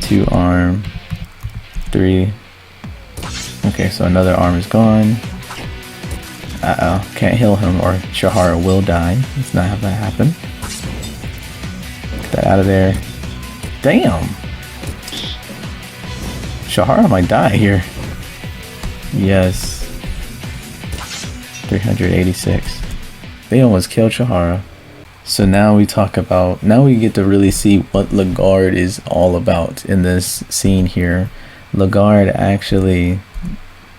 2 arm, 3. Okay, so another arm is gone. Uh-oh, can't heal him or Cahara will die. Let's not have that happen. Get that out of there. Damn! Cahara might die here. Yes. 386. They almost killed Cahara. So now we get to really see what Lagarde is all about in this scene here. Lagarde actually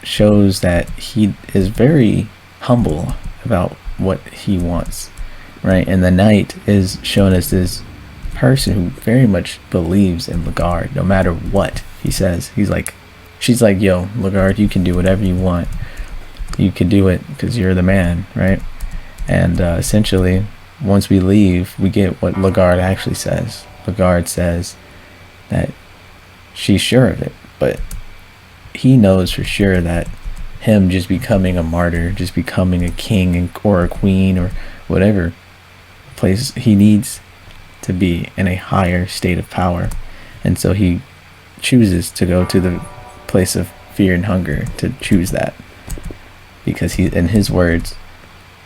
shows that he is very humble about what he wants, right? And the knight is shown as this person who very much believes in Lagarde, no matter what he says. She's like, yo, Lagarde, you can do whatever you want. You can do it because you're the man, right? And essentially, once we leave, we get what Lagarde actually says. Lagarde says that she's sure of it, but he knows for sure that him just becoming a martyr, just becoming a king or a queen or whatever place, he needs to be in a higher state of power. And so he chooses to go to the place of Fear and Hunger to choose that, because he, in his words,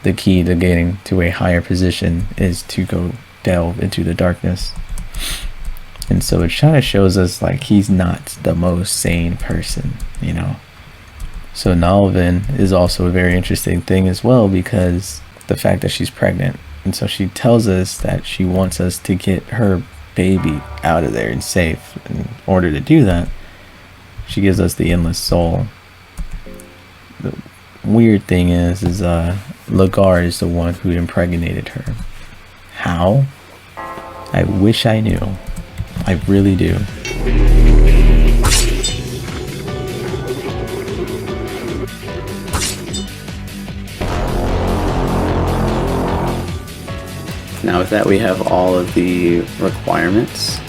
the key to getting to a higher position is to go delve into the darkness. And so it kind of shows us like he's not the most sane person, you know. So Nalvin is also a very interesting thing as well, because the fact that she's pregnant, and so she tells us that she wants us to get her baby out of there and safe. In order to do that, she gives us the endless soul. The weird thing is Lagarde is the one who impregnated her. How? I wish I knew. I really do. Now with that, we have all of the requirements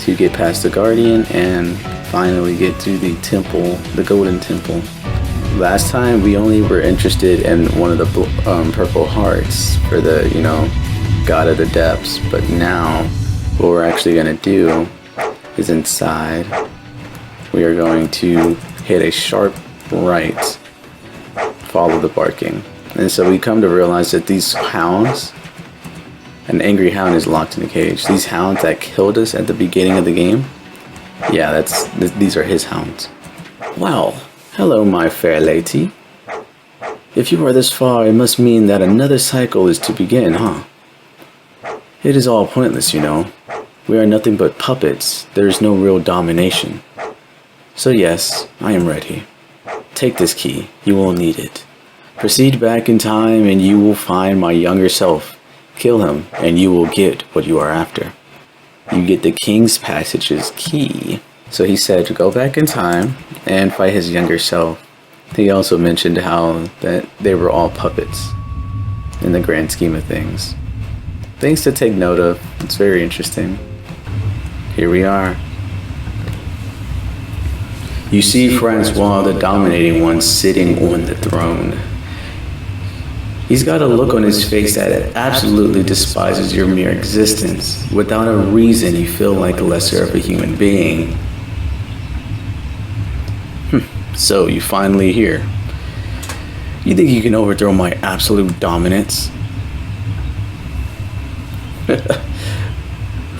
to get past the Guardian and finally get to the temple, the Golden Temple. Last time we only were interested in one of the purple hearts for the, God of the Depths, but now what we're actually going to do is inside. We are going to hit a sharp right, follow the barking. And so we come to realize that these hounds, an angry hound is locked in a cage. These hounds that killed us at the beginning of the game, yeah, these are his hounds. Well, hello my fair lady. If you are this far, it must mean that another cycle is to begin, huh? It is all pointless, We are nothing but puppets. There is no real domination. So yes, I am ready. Take this key. You will need it. Proceed back in time and you will find my younger self. Kill him and you will get what you are after. You get the King's Passage's key. So he said to go back in time and fight his younger self. He also mentioned how that they were all puppets in the grand scheme of things. Things to take note of. It's very interesting. Here we are. You see Francois, the dominating one, sitting on the throne. He's got a look on his face that absolutely despises your mere existence. Without a reason, you feel like lesser of a human being. So, you finally here. You think you can overthrow my absolute dominance?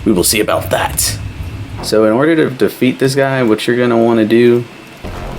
We will see about that. So in order to defeat this guy, what you're going to want to do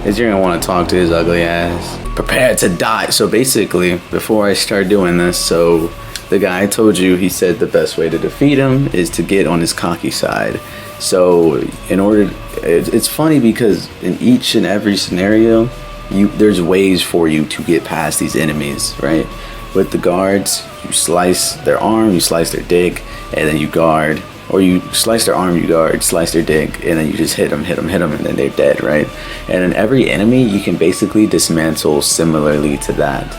is you're going to want to talk to his ugly ass. Prepare to die. So basically, before I start doing this, so the guy I told you, he said the best way to defeat him is to get on his cocky side. So in order, it's funny because in each and every scenario, there's ways for you to get past these enemies, right? With the guards, you slice their arm, you slice their dick, and then you guard. Or you slice their arm, you guard, slice their dick, and then you just hit them, and then they're dead, right? And in every enemy, you can basically dismantle similarly to that.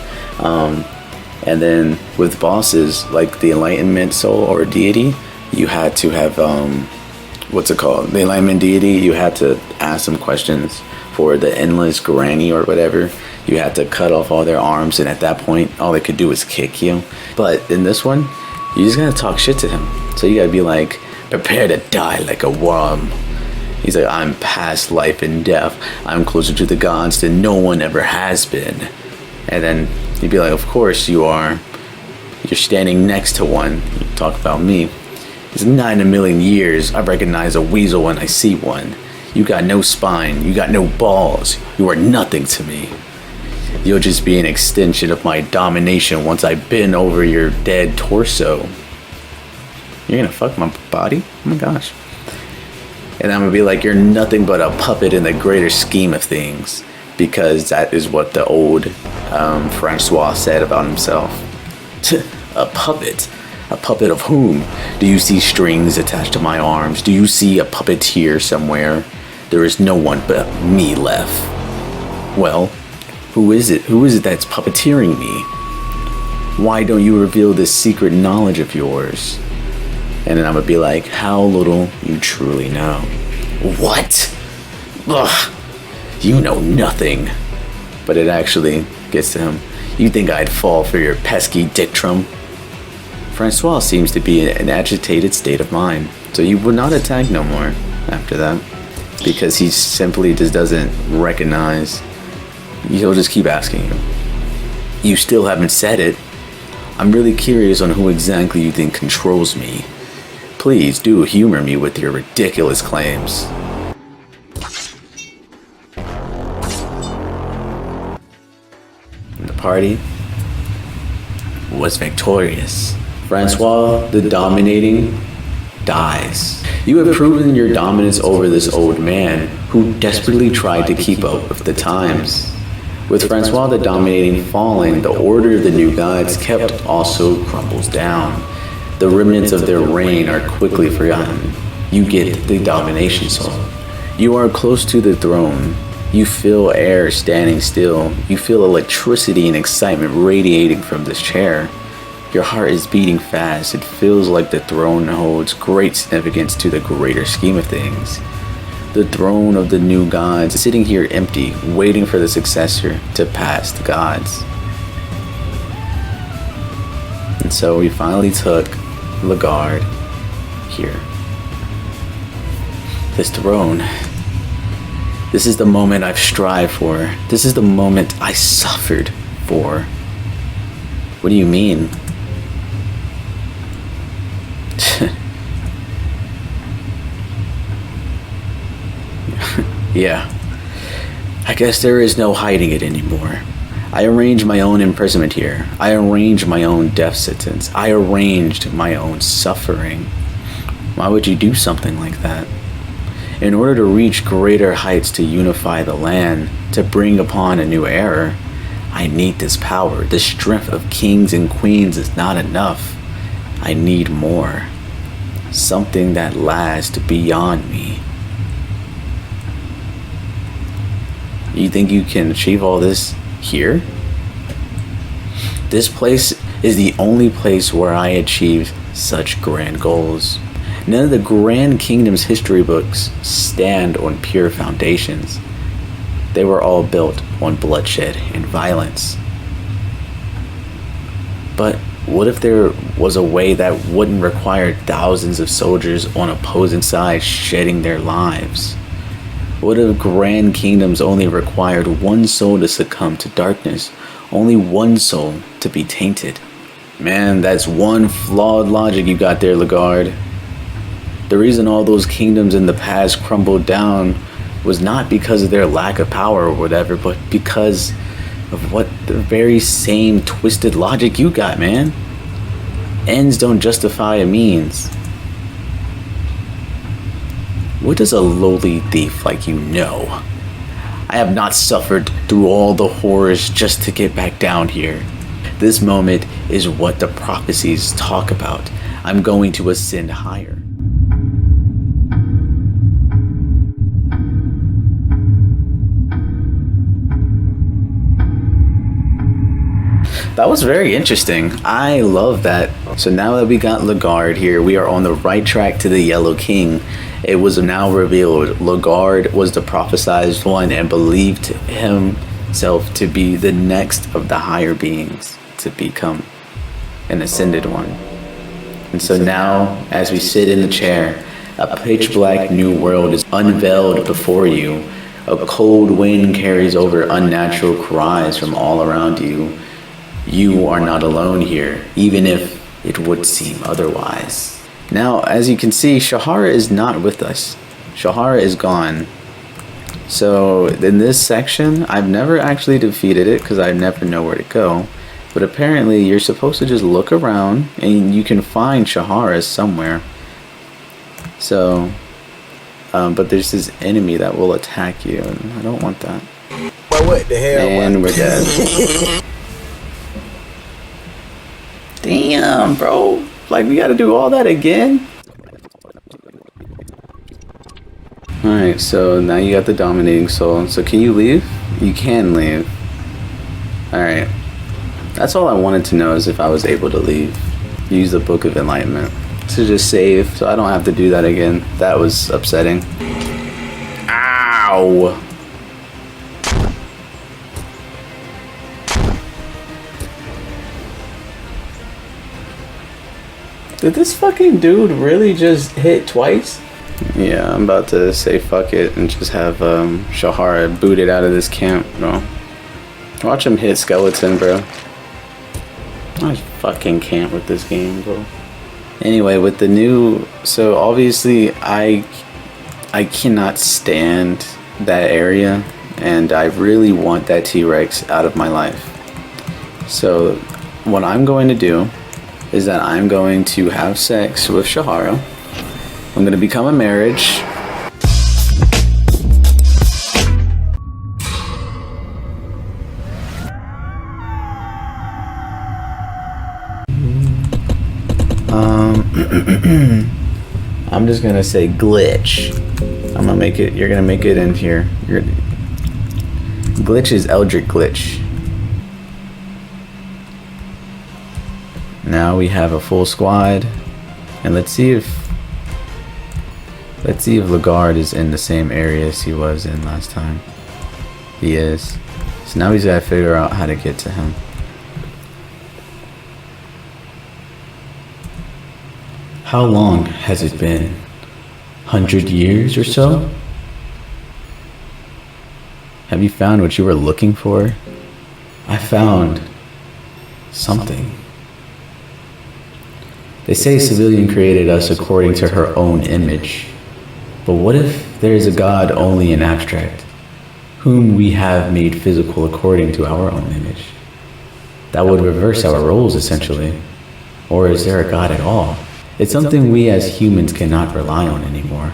And then with bosses, like the Enlightenment Soul or Deity, you had to have, the Enlightenment Deity, you had to ask some questions. For the Endless Granny or whatever, you had to cut off all their arms, and at that point, all they could do was kick you. But in this one, you just gotta talk shit to him. So you gotta be like, prepare to die like a worm. He's like, I'm past life and death. I'm closer to the gods than no one ever has been. And then you'd be like, of course you are. You're standing next to one. You talk about me. It's not in a million years I recognize a weasel when I see one. You got no spine. You got no balls. You are nothing to me. You'll just be an extension of my domination once I bend over your dead torso. You're gonna fuck my body? Oh my gosh. And I'm gonna be like, you're nothing but a puppet in the greater scheme of things. Because that is what the old Francois said about himself. A puppet? A puppet of whom? Do you see strings attached to my arms? Do you see a puppeteer somewhere? There is no one but me left. Well, who is it? Who is it that's puppeteering me? Why don't you reveal this secret knowledge of yours? And then I'm gonna be like, how little you truly know. What? Ugh, you know nothing. But it actually gets to him. You think I'd fall for your pesky dictrum? Francois seems to be in an agitated state of mind, so you would not attack no more after that. Because he simply just doesn't recognize. He'll just keep asking you. You still haven't said it. I'm really curious on who exactly you think controls me. Please do humor me with your ridiculous claims. And the party was victorious. Francois, the dominating, dies. You have proven your dominance over this old man who desperately tried to keep up with the times. With Francois the dominating falling, the order of the new gods kept also crumbles down. The remnants of their reign are quickly forgotten. You get the domination soul. You are close to the throne. You feel air standing still. You feel electricity and excitement radiating from this chair. Your heart is beating fast. It feels like the throne holds great significance to the greater scheme of things. The throne of the new gods is sitting here empty, waiting for the successor to pass the gods. And so we finally took Lagard here. This throne. This is the moment I've strived for. This is the moment I suffered for. What do you mean? Yeah. I guess there is no hiding it anymore. I arranged my own imprisonment here. I arranged my own death sentence. I arranged my own suffering. Why would you do something like that? In order to reach greater heights, to unify the land, to bring upon a new era, I need this power. The strength of kings and queens is not enough. I need more. Something that lasts beyond me. You think you can achieve all this here? This place is the only place where I achieved such grand goals. None of the Grand Kingdom's history books stand on pure foundations. They were all built on bloodshed and violence. But what if there was a way that wouldn't require thousands of soldiers on opposing sides shedding their lives? What if Grand Kingdoms only required one soul to succumb to darkness? Only one soul to be tainted? Man, that's one flawed logic you got there, Lagard. The reason all those kingdoms in the past crumbled down was not because of their lack of power or whatever, but because of what the very same twisted logic you got, man. Ends don't justify a means. What does a lowly thief like you know? I have not suffered through all the horrors just to get back down here. This moment is what the prophecies talk about. I'm going to ascend higher. That was very interesting. I love that. So now that we got Lagard here, we are on the right track to the Yellow King. It was now revealed Lagard was the prophesized one and believed himself to be the next of the higher beings to become an ascended one. And so now, as we sit in the chair, a pitch black new world is unveiled before you. A cold wind carries over unnatural cries from all around you. You are not alone here, even if it would seem otherwise. Now, as you can see, Cahara is not with us. Cahara is gone. So, in this section, I've never actually defeated it because I never know where to go. But apparently, you're supposed to just look around and you can find Cahara somewhere. So, but there's this enemy that will attack you, and I don't want that. But what the hell? And we're dead. Damn, bro. Like, we gotta do all that again? Alright, so now you got the dominating soul. So can you leave? You can leave. Alright. That's all I wanted to know, is if I was able to leave. Use the Book of Enlightenment to just save, so I don't have to do that again. That was upsetting. Ow! Did this fucking dude really just hit twice? Yeah, I'm about to say fuck it and just have Cahara booted out of this camp, bro. Watch him hit skeleton, bro. I fucking can't with this game, bro. Anyway, with the new... So, obviously, I cannot stand that area, and I really want that T-Rex out of my life. So, what I'm going to do is that I'm going to have sex with Cahara. I'm going to become a marriage. I'm just going to say glitch. I'm going to make it, you're going to make it in here. Glitch is Eldritch Glitch. Now we have a full squad, and let's see if Lagarde is in the same area as he was in last time. He is. So now he's got to figure out how to get to him. How long has it been? 100 years or so? Have you found what you were looking for? I found something. They say Civilian created us according to her own image. But what if there is a God only in abstract, whom we have made physical according to our own image? That would reverse our roles, essentially. Or is there a God at all? It's something we as humans cannot rely on anymore.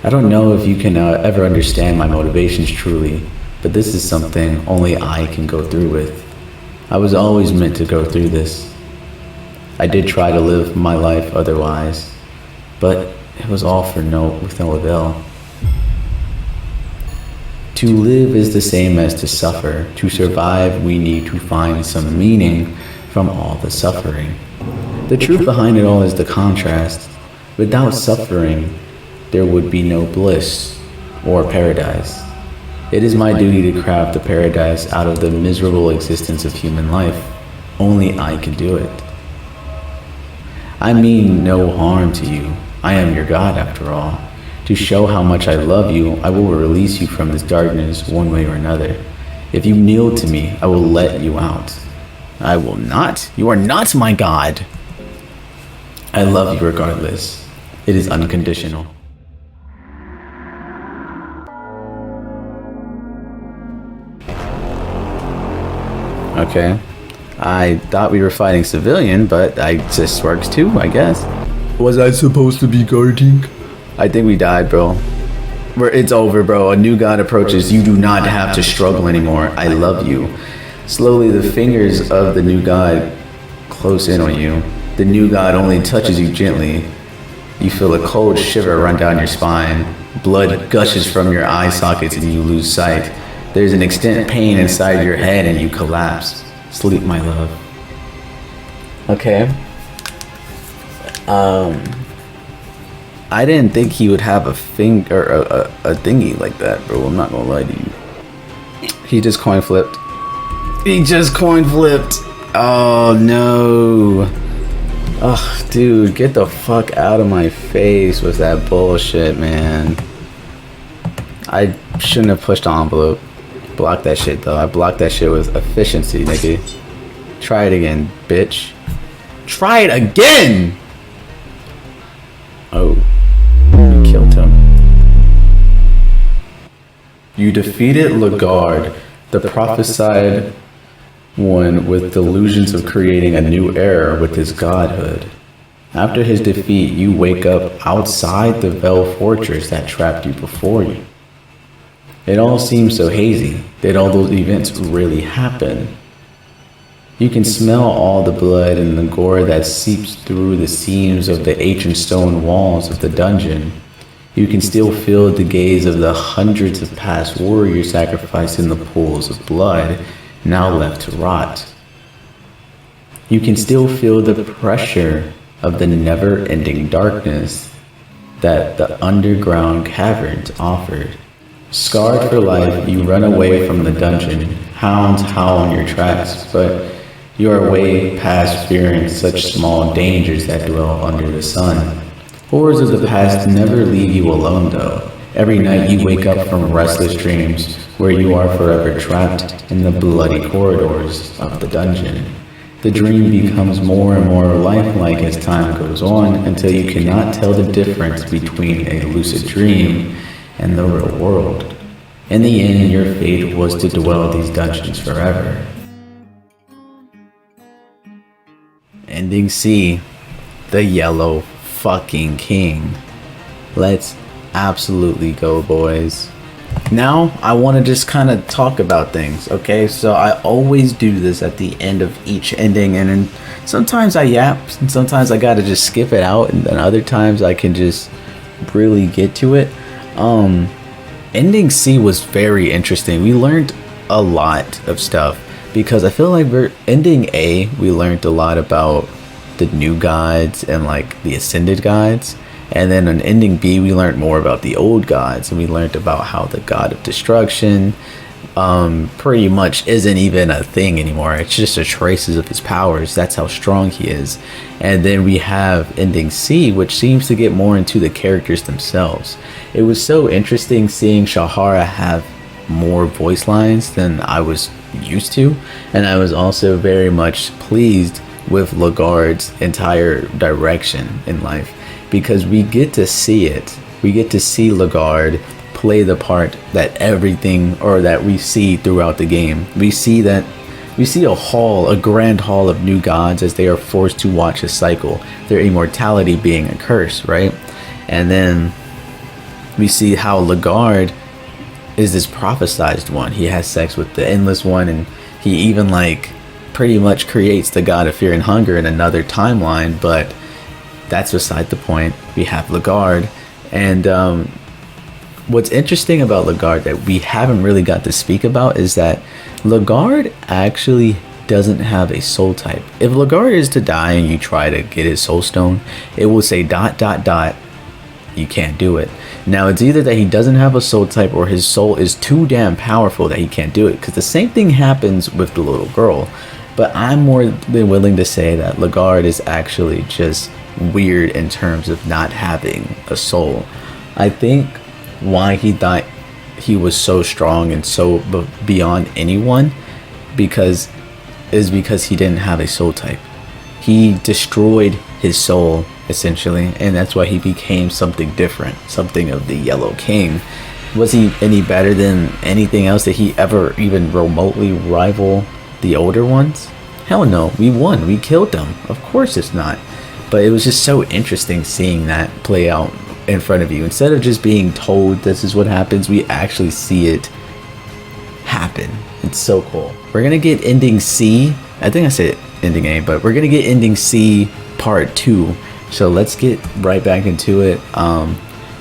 I don't know if you can ever understand my motivations truly, but this is something only I can go through with. I was always meant to go through this. I did try to live my life otherwise, but it was all with no avail. To live is the same as to suffer. To survive, we need to find some meaning from all the suffering. The truth behind it all is the contrast. Without suffering, there would be no bliss or paradise. It is my duty to craft a paradise out of the miserable existence of human life. Only I can do it. I mean no harm to you. I am your God after all. To show how much I love you, I will release you from this darkness one way or another. If you kneel to me, I will let you out. I will not. You are not my God. I love you regardless. It is unconditional. Okay. I thought we were fighting Civilian, but this works too, I guess. Was I supposed to be guarding? I think we died, bro. It's over, bro. A new God approaches. You do not have to struggle anymore. I love you. Slowly, the fingers of the new God close in on you. The new God only touches you gently. You feel a cold shiver run down your spine. Blood gushes from your eye sockets and you lose sight. There's an extent pain inside your head and you collapse. Sleep, my love. Okay. I didn't think he would have a thingy like that, bro. I'm not gonna lie to you. He just coin flipped. Oh no. Oh, dude, get the fuck out of my face with that bullshit, man. I shouldn't have pushed the envelope. Block that shit, though. I blocked that shit with efficiency, nigga. Try it again, bitch. Try it again! Oh. You killed him. You defeated Lagarde, the prophesied one with delusions of creating a new era with his godhood. After his defeat, you wake up outside the Vel fortress that trapped you before you. It all seems so hazy. Did all those events really happen? You can smell all the blood and the gore that seeps through the seams of the ancient stone walls of the dungeon. You can still feel the gaze of the hundreds of past warriors sacrificed in the pools of blood, now left to rot. You can still feel the pressure of the never-ending darkness that the underground caverns offered. Scarred for life, you run away from the dungeon. Hounds howl on your tracks, but you are way past fearing such small dangers that dwell under the sun. Horrors of the past never leave you alone, though. Every night you wake up from restless dreams, where you are forever trapped in the bloody corridors of the dungeon. The dream becomes more and more lifelike as time goes on, until you cannot tell the difference between a lucid dream and the real world. In the end, your fate was to dwell these dungeons forever. Ending C, the Yellow fucking King. Let's absolutely go, boys. Now, I want to just kind of talk about things, okay? So I always do this at the end of each ending, and then sometimes I yap, and sometimes I gotta just skip it out, and then other times I can just really get to it. Ending C was very interesting. We learned a lot of stuff. because I feel like we're ending A, we learned a lot about the new gods and like the ascended gods, and then on ending B we learned more about the old gods, and we learned about how the god of destruction pretty much isn't even a thing anymore. It's just the traces of his powers. That's how strong he is. And then we have ending C, which seems to get more into the characters themselves. It was so interesting seeing Cahara have more voice lines than I was used to, and I was also very much pleased with Lagarde's entire direction in life, because we get to see it. We get to see Lagarde play the part that everything, or that we see throughout the game. We see a grand hall of new gods as they are forced to watch a cycle, their immortality being a curse, right? And then we see how Lagarde is this prophesized one. He has sex with the endless one, and he even like pretty much creates the god of fear and hunger in another timeline, but that's beside the point. We have Lagarde, and what's interesting about Lagarde that we haven't really got to speak about is that Lagarde actually doesn't have a soul type. If Lagarde is to die and you try to get his soul stone, it will say ... You can't do it. Now it's either that he doesn't have a soul type or his soul is too damn powerful that he can't do it, because the same thing happens with the little girl. But I'm more than willing to say that Lagarde is actually just weird in terms of not having a soul. I think why he thought he was so strong and so beyond anyone because he didn't have a soul type. He destroyed his soul essentially, and that's why he became something different, something of the Yellow King. Was he any better than anything else? Did he ever even remotely rival the older ones? Hell no. We won. We killed them. Of course it's not. But it was just so interesting seeing that play out in front of you. Instead of just being told this is what happens, we actually see it happen. It's so cool. We're gonna get ending C. I think I said ending A, but we're gonna get ending C part 2. So let's get right back into it.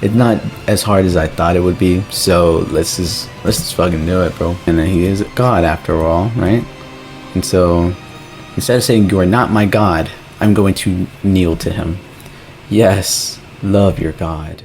It's not as hard as I thought it would be, so let's just fucking do it, bro. And then he is God after all, right? And so instead of saying you are not my God, I'm going to kneel to him. Yes, love your God.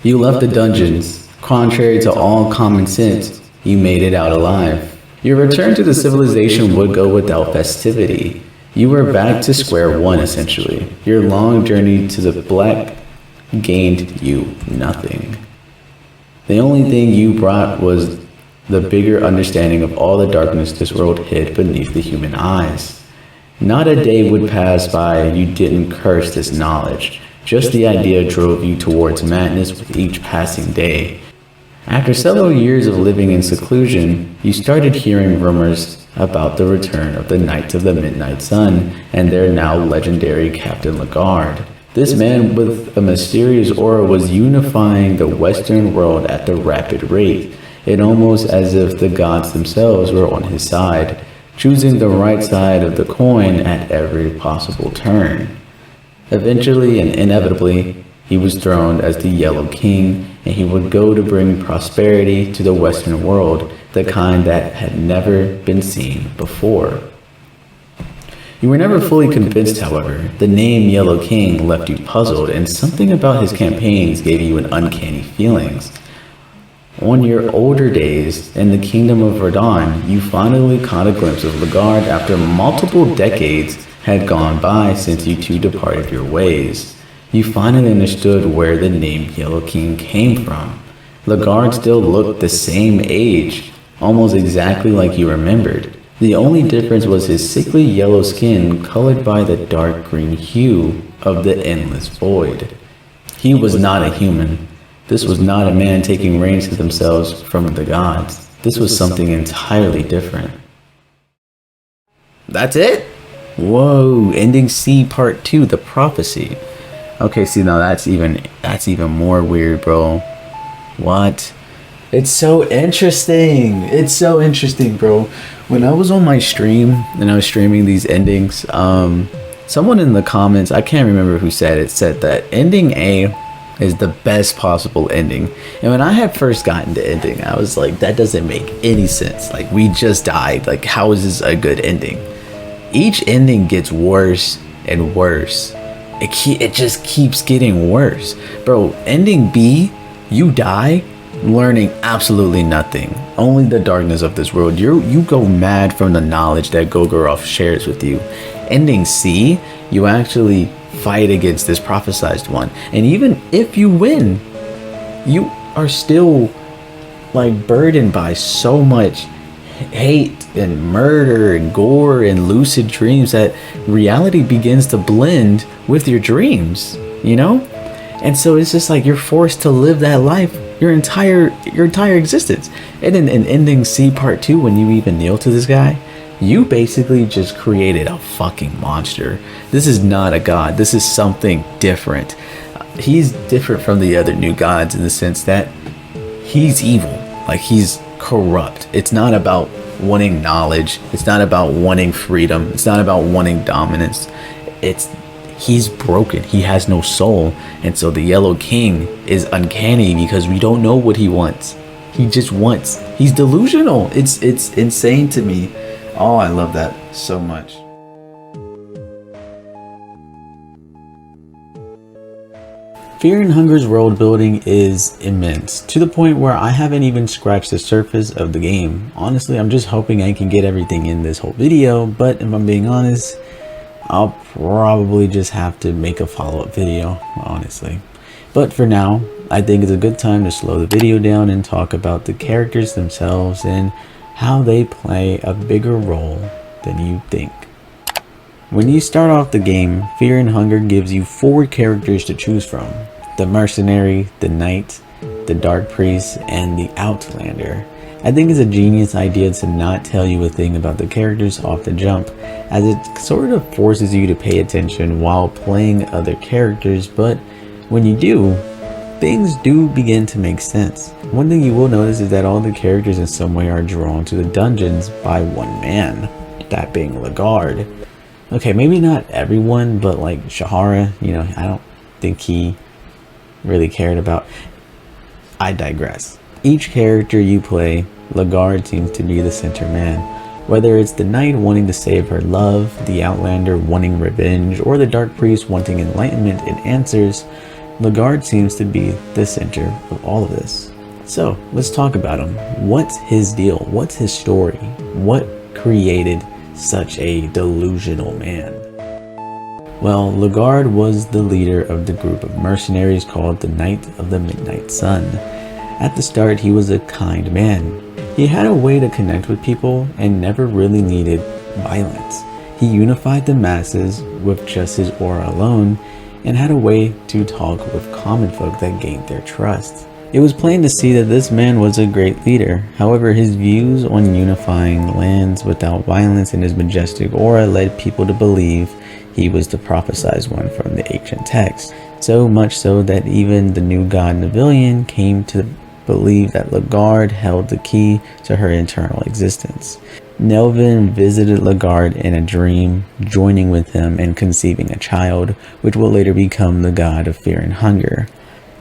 You left the dungeons. Contrary to all common sense, you made it out alive. Your return to the civilization would go without festivity. You were back to square one, essentially. Your long journey to the black gained you nothing. The only thing you brought was the bigger understanding of all the darkness this world hid beneath the human eyes. Not a day would pass by you didn't curse this knowledge. Just the idea drove you towards madness with each passing day. After several years of living in seclusion, you started hearing rumors about the return of the Knights of the Midnight Sun and their now legendary Captain Lagarde. This man with a mysterious aura was unifying the Western world at a rapid rate, and almost as if the gods themselves were on his side, choosing the right side of the coin at every possible turn. Eventually and inevitably, he was throned as the Yellow King, and he would go to bring prosperity to the Western world, the kind that had never been seen before. You were never fully convinced, however. The name Yellow King left you puzzled, and something about his campaigns gave you an uncanny feelings. On your older days in the Kingdom of Verdun, you finally caught a glimpse of Lagarde after multiple decades had gone by since you two departed your ways. You finally understood where the name Yellow King came from. Lagarde still looked the same age, almost exactly like you remembered. The only difference was his sickly yellow skin colored by the dark green hue of the endless void. He was not a human. This was not a man taking reins to themselves from the gods. This was something entirely different. That's it? Whoa, ending C part 2, the prophecy. Okay, see, now that's even more weird, bro. What? It's so interesting. It's so interesting, bro. When I was on my stream and I was streaming these endings, someone in the comments, I can't remember who said it, said that ending A is the best possible ending. And when I had first gotten the ending, I was like, that doesn't make any sense. Like, we just died. Like, how is this a good ending? Each ending gets worse and worse. It just keeps getting worse. Bro, ending B, you die learning absolutely nothing. Only the darkness of this world. You go mad from the knowledge that Gogoroth shares with you. Ending C, you actually fight against this prophesized one. And even if you win, you are still like burdened by so much hate and murder and gore and lucid dreams that reality begins to blend with your dreams, you know? And so it's just like you're forced to live that life your entire existence. And then in ending C part 2, when you even kneel to this guy, you basically just created a fucking monster. This is not a god. This is something different. He's different from the other new gods in the sense that he's evil. Like, he's corrupt. It's not about wanting knowledge. It's not about wanting freedom. It's not about wanting dominance. He's broken. He has no soul. And so the Yellow King is uncanny because we don't know what he wants. He just wants. He's delusional. It's insane to me. Oh, I love that so much. Fear and Hunger's world building is immense, to the point where I haven't even scratched the surface of the game. Honestly, I'm just hoping I can get everything in this whole video, but if I'm being honest, I'll probably just have to make a follow-up video, honestly. But for now, I think it's a good time to slow the video down and talk about the characters themselves and how they play a bigger role than you think. When you start off the game, Fear and Hunger gives you 4 characters to choose from: the Mercenary, the Knight, the Dark Priest, and the Outlander. I think it's a genius idea to not tell you a thing about the characters off the jump, as it sort of forces you to pay attention while playing other characters, but when you do, things do begin to make sense. One thing you will notice is that all the characters in some way are drawn to the dungeons by one man, that being Lagarde. Okay, maybe not everyone, but like Cahara, you know, I don't think he really cared about. I digress. Each character you play, Lagarde seems to be the center man. Whether it's the Knight wanting to save her love, the Outlander wanting revenge, or the Dark Priest wanting enlightenment and answers, Lagarde seems to be the center of all of this. So, let's talk about him. What's his deal? What's his story? What created such a delusional man? Well, Lagarde was the leader of the group of mercenaries called the Knight of the Midnight Sun. At the start, he was a kind man. He had a way to connect with people and never really needed violence. He unified the masses with just his aura alone and had a way to talk with common folk that gained their trust. It was plain to see that this man was a great leader. However, his views on unifying lands without violence and his majestic aura led people to believe he was the prophesized one from the ancient text. So much so that even the new god Nevillian came to believe that Lagarde held the key to her eternal existence. Nelvin visited Lagarde in a dream, joining with him and conceiving a child, which will later become the god of Fear and Hunger.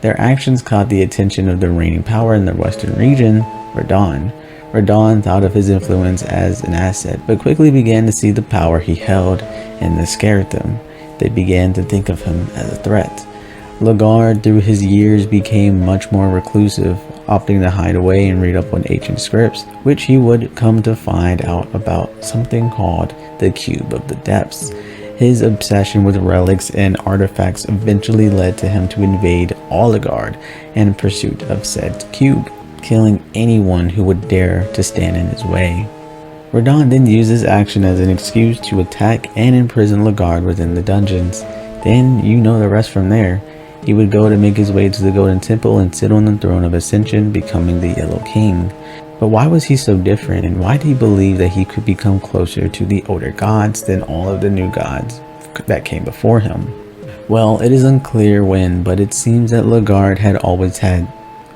Their actions caught the attention of the reigning power in the western region, Radahn. Radahn thought of his influence as an asset, but quickly began to see the power he held, and this scared them. They began to think of him as a threat. Lagarde, through his years, became much more reclusive, opting to hide away and read up on ancient scripts, which he would come to find out about something called the Cube of the Depths. His obsession with relics and artifacts eventually led to him to invade Lagarde in pursuit of said cube, killing anyone who would dare to stand in his way. Radahn then used this action as an excuse to attack and imprison Lagarde within the dungeons. Then you know the rest from there. He would go to make his way to the Golden Temple and sit on the throne of Ascension, becoming the Yellow King. But why was he so different, and why did he believe that he could become closer to the older gods than all of the new gods that came before him? Well, it is unclear when, but it seems that Lagarde had always had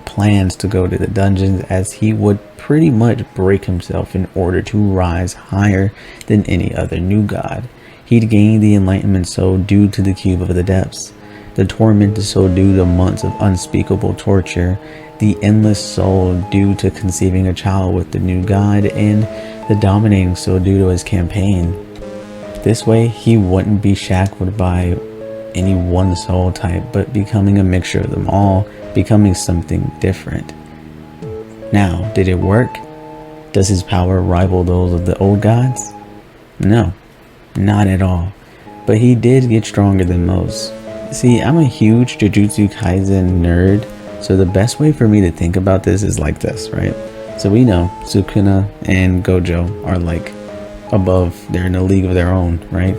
plans to go to the dungeons, as he would pretty much break himself in order to rise higher than any other new god. He'd gained the enlightenment soul due to the Cube of the Depths. the tormented soul due to months of unspeakable torture, the endless soul due to conceiving a child with the new god, and the dominating soul due to his campaign. This way, he wouldn't be shackled by any one soul type, but becoming a mixture of them all, becoming something different. Now, did it work? Does his power rival those of the old gods? No, not at all. But he did get stronger than most. See, I'm a huge Jujutsu Kaisen nerd, so the best way for me to think about this is like this, right? So we know Sukuna and Gojo are like above, they're in a league of their own, right?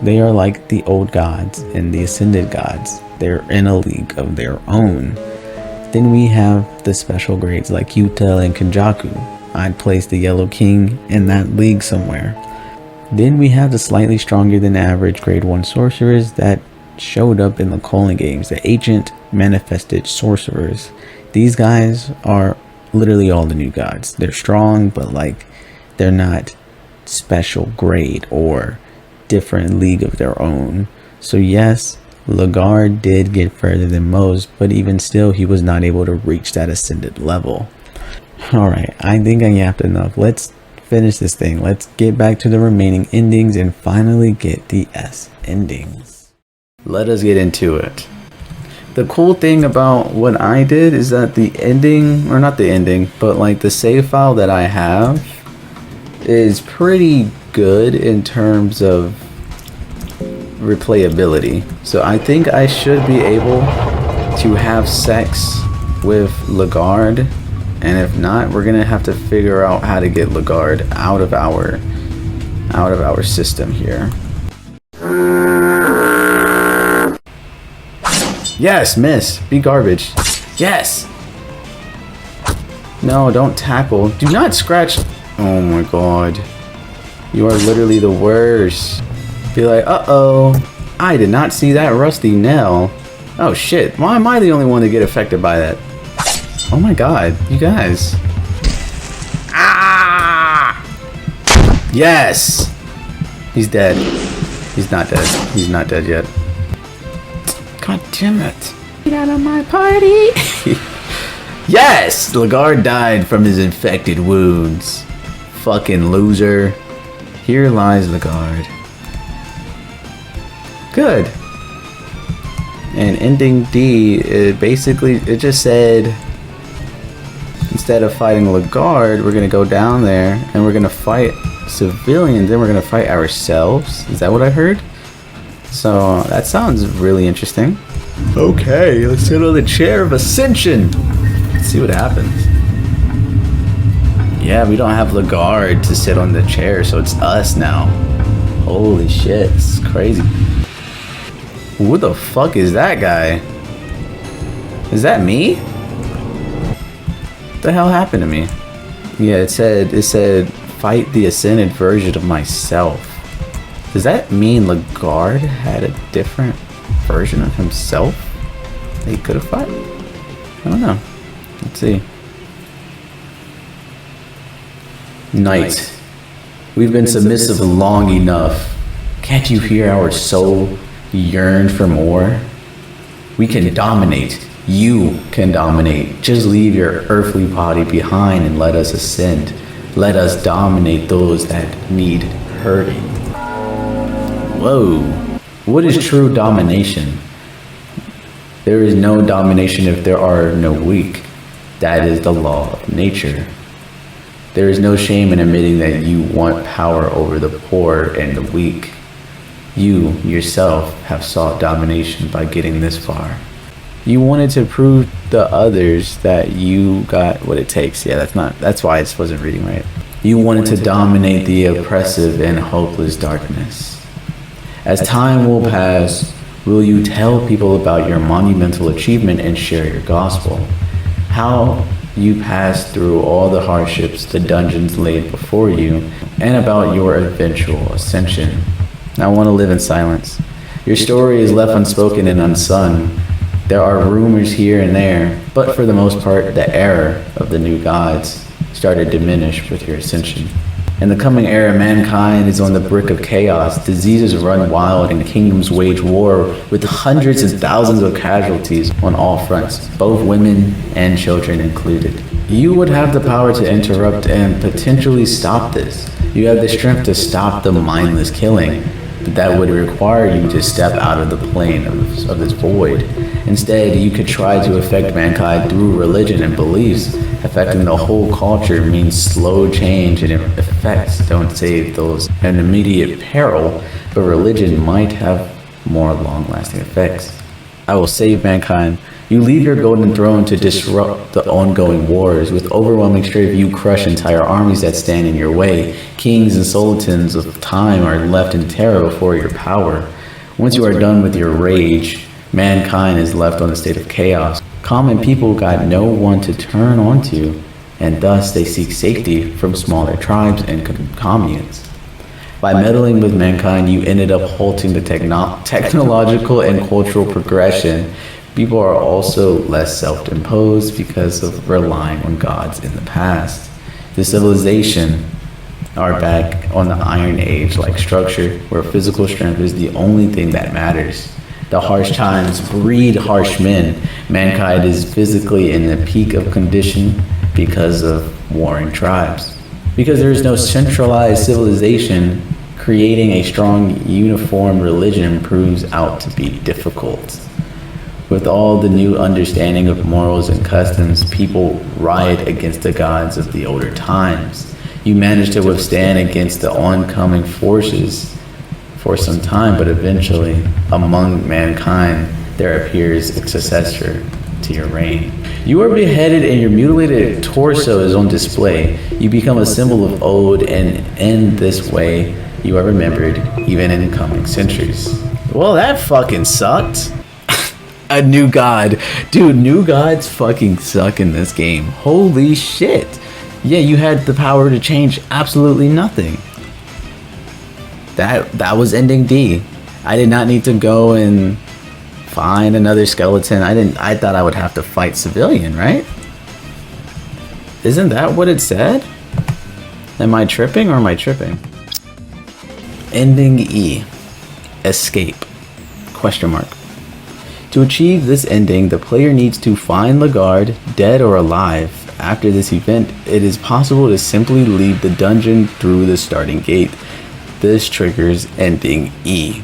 They are like the old gods and the ascended gods. They're in a league of their own. Then we have the special grades like Yuta and Kenjaku. I'd place the Yellow King in that league somewhere. Then we have the slightly stronger than average grade 1 sorcerers that showed up in the Colon games, the ancient manifested sorcerers. These guys are literally all the new gods. They're strong, but like they're not special grade or different league of their own. So yes, Lagarde did get further than most, but even still he was not able to reach that ascended level. Alright, I think I yapped enough. Let's finish this thing. Let's get back to the remaining endings and finally get the S endings. Let us get into it. The cool thing about what I did is that the ending, or not the ending, but like the save file that I have is pretty good in terms of replayability. So I think I should be able to have sex with Lagarde, and if not, we're gonna have to figure out how to get Lagarde out of our system here. Yes, miss. Be garbage. Yes. No, don't tackle. Do not scratch. Oh my god. You are literally the worst. Be like, uh-oh. I did not see that rusty nail. Oh shit. Why am I the only one to get affected by that? Oh my god. You guys. Ah! Yes. He's dead. He's not dead. He's not dead yet. God damn it. Get out of my party. Yes! Lagarde died from his infected wounds. Fucking loser. Here lies Lagarde. Good. And ending D, it just said, instead of fighting Lagarde, we're gonna go down there and we're gonna fight civilians, then we're gonna fight ourselves. Is that what I heard? So that sounds really interesting. Okay, let's sit on the chair of ascension. Let's see what happens. Yeah, we don't have Lagarde to sit on the chair, so it's us now. Holy shit, it's crazy. Who the fuck is that guy? Is that me? What the hell happened to me? Yeah, it said fight the ascended version of myself. Does that mean Lagarde had a different version of himself that he could have fought? I don't know. Let's see. Knight, we've been submissive long enough. Can't you hear our soul yearn for more? We can dominate. You can dominate. Just leave your earthly body behind and let us ascend. Let us dominate those that need hurting. Whoa. What is true domination? There is no domination if there are no weak. That is the law of nature. There is no shame in admitting that you want power over the poor and the weak. You, yourself, have sought domination by getting this far. You wanted to prove to others that you got what it takes. Yeah, that's why I wasn't reading right. You wanted to dominate the oppressive and hopeless darkness. As time will pass, will you tell people about your monumental achievement and share your gospel? How you passed through all the hardships the dungeons laid before you, and about your eventual ascension. I want to live in silence. Your story is left unspoken and unsung. There are rumors here and there, but for the most part, the era of the new gods started to diminish with your ascension. In the coming era, mankind is on the brink of chaos. Diseases run wild and kingdoms wage war with hundreds and thousands of casualties on all fronts, both women and children included. You would have the power to interrupt and potentially stop this. You have the strength to stop the mindless killing, but that would require you to step out of the plane of this void. Instead, you could try to affect mankind through religion and beliefs. Affecting the whole culture means slow change and effects don't save those in immediate peril, but religion might have more long-lasting effects. I will save mankind. You leave your golden throne to disrupt the ongoing wars. With overwhelming strength, you crush entire armies that stand in your way. Kings and sultans of time are left in terror before your power. Once you are done with your rage, mankind is left on a state of chaos. Common people got no one to turn onto, and thus they seek safety from smaller tribes and communes. By meddling with mankind, you ended up halting the technological and cultural progression. People are also less self-imposed because of relying on gods in the past. The civilization are back on the Iron Age-like structure, where physical strength is the only thing that matters. The harsh times breed harsh men. Mankind is physically in the peak of condition because of warring tribes. Because there is no centralized civilization, creating a strong, uniform religion proves out to be difficult. With all the new understanding of morals and customs, people riot against the gods of the older times. You manage to withstand against the oncoming forces for some time, but eventually, among mankind, there appears a successor to your reign. You are beheaded and your mutilated torso is on display. You become a symbol of old, and in this way, you are remembered even in coming centuries. Well, that fucking sucked. A new god. Dude, new gods fucking suck in this game. Holy shit. Yeah, you had the power to change absolutely nothing. That was ending D. I did not need to go and find another skeleton. I thought I would have to fight civilian, right? Isn't that what it said? Am I tripping or am I tripping? Ending E. Escape. Question mark. To achieve this ending, the player needs to find the guard, dead or alive. After this event, it is possible to simply leave the dungeon through the starting gate. This triggers ending E.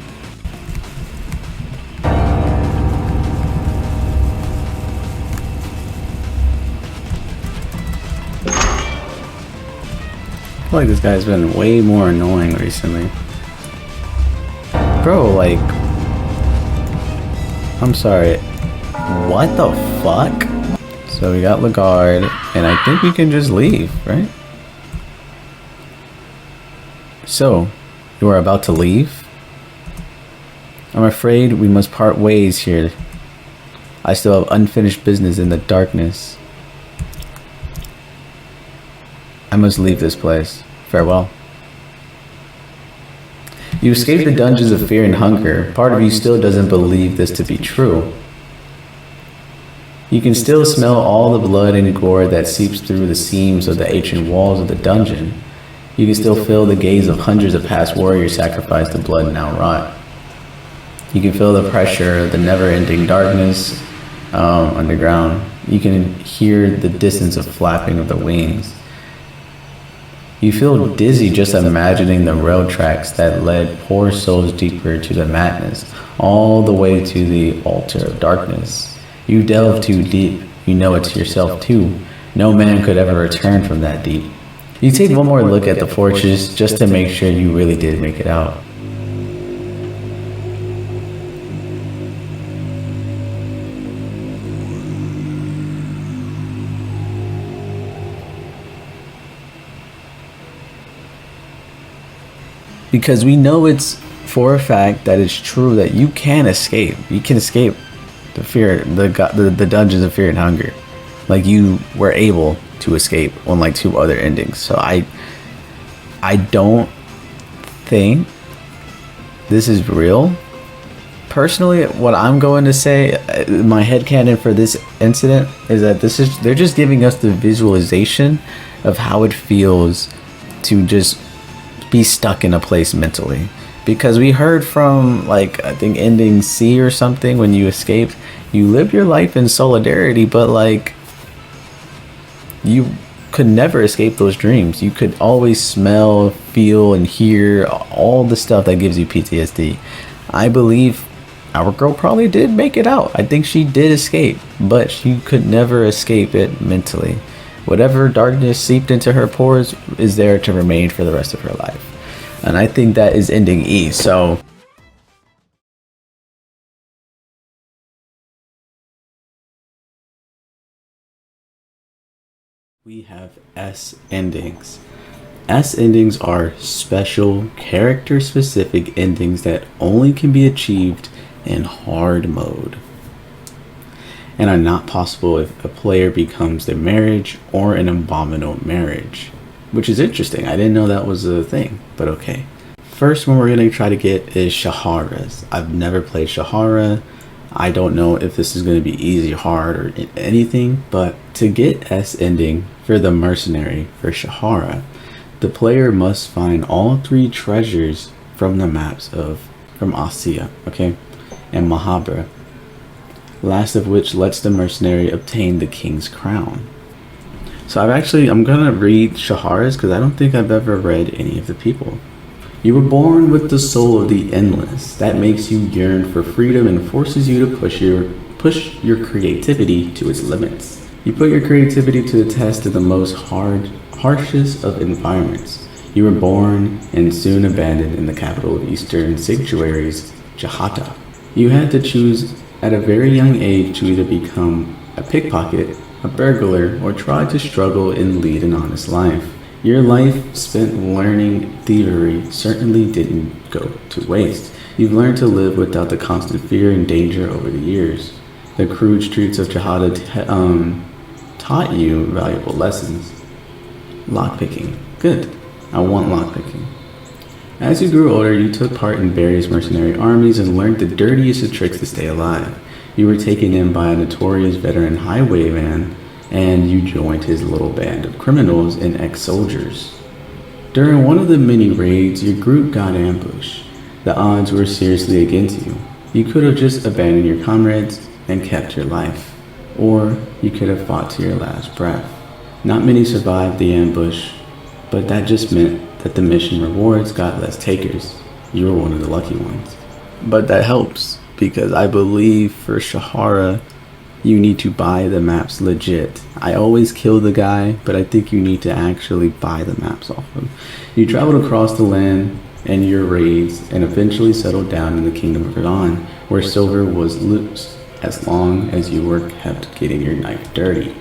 I feel like this guy's been way more annoying recently. Bro, like... I'm sorry. What the fuck? So we got Lagarde, and I think we can just leave, right? So, you are about to leave? I'm afraid we must part ways here. I still have unfinished business in the darkness. I must leave this place. Farewell. You escaped the dungeons of fear and hunger. Part of you still doesn't believe this to be true. You can still smell all the blood and gore that seeps through the seams of the ancient walls of the dungeon. You can still feel the gaze of hundreds of past warriors sacrificed to blood now rot. You can feel the pressure of the never-ending darkness underground. You can hear the distance of flapping of the wings. You feel dizzy just imagining the rail tracks that led poor souls deeper to the madness, all the way to the altar of darkness. You delve too deep. You know it yourself too. No man could ever return from that deep. You take one more look at the fortress just to make sure you really did make it out. Because we know it's for a fact that it's true that you can escape. You can escape the dungeons of fear and hunger. Like, you were able to escape on like 2 other endings. So I don't think this is real. Personally, what I'm going to say, my headcanon for this incident is that they're just giving us the visualization of how it feels to just be stuck in a place mentally. Because we heard from, like, I think ending C or something, when you escaped, you lived your life in solidarity, but like, you could never escape those dreams. You could always smell, feel, and hear all the stuff that gives you PTSD. I believe our girl probably did make it out. I think she did escape, but she could never escape it mentally. Whatever darkness seeped into her pores is there to remain for the rest of her life. And I think that is ending E. So we have S endings. S endings are special, character-specific endings that only can be achieved in hard mode, and are not possible if a player becomes the marriage or an abominable marriage. Which is interesting. I didn't know that was a thing, but okay. First one we're going to try to get is Cahara's. I've never played Cahara. I don't know if this is going to be easy, hard, or anything, but to get S ending for the mercenary for Cahara, the player must find all 3 treasures from the maps from Asia, okay, and Mahabra, last of which lets the mercenary obtain the king's crown. So I'm gonna read Cahara's because I don't think I've ever read any of the people. You were born with the soul of the endless that makes you yearn for freedom and forces you to push your creativity to its limits. You put your creativity to the test in the most harshest of environments. You were born and soon abandoned in the capital of Eastern sanctuaries, Jahata. You had to choose at a very young age to either become a pickpocket, a burglar, or try to struggle and lead an honest life. Your life spent learning thievery certainly didn't go to waste. You've learned to live without the constant fear and danger over the years. The crude streets of Jahata taught you valuable lessons. Lockpicking. Good. I want lockpicking. As you grew older, you took part in various mercenary armies and learned the dirtiest of tricks to stay alive. You were taken in by a notorious veteran highwayman, and you joined his little band of criminals and ex-soldiers. During one of the many raids, your group got ambushed. The odds were seriously against you. You could have just abandoned your comrades and kept your life, or you could have fought to your last breath. Not many survived the ambush, but that just meant that the mission rewards got less takers. You were one of the lucky ones. But that helps, because I believe for Cahara, you need to buy the maps legit. I always kill the guy, but I think you need to actually buy the maps off him. You traveled across the land and your raids and eventually settled down in the kingdom of Verdun, where silver was loose as long as you were kept getting your knife dirty.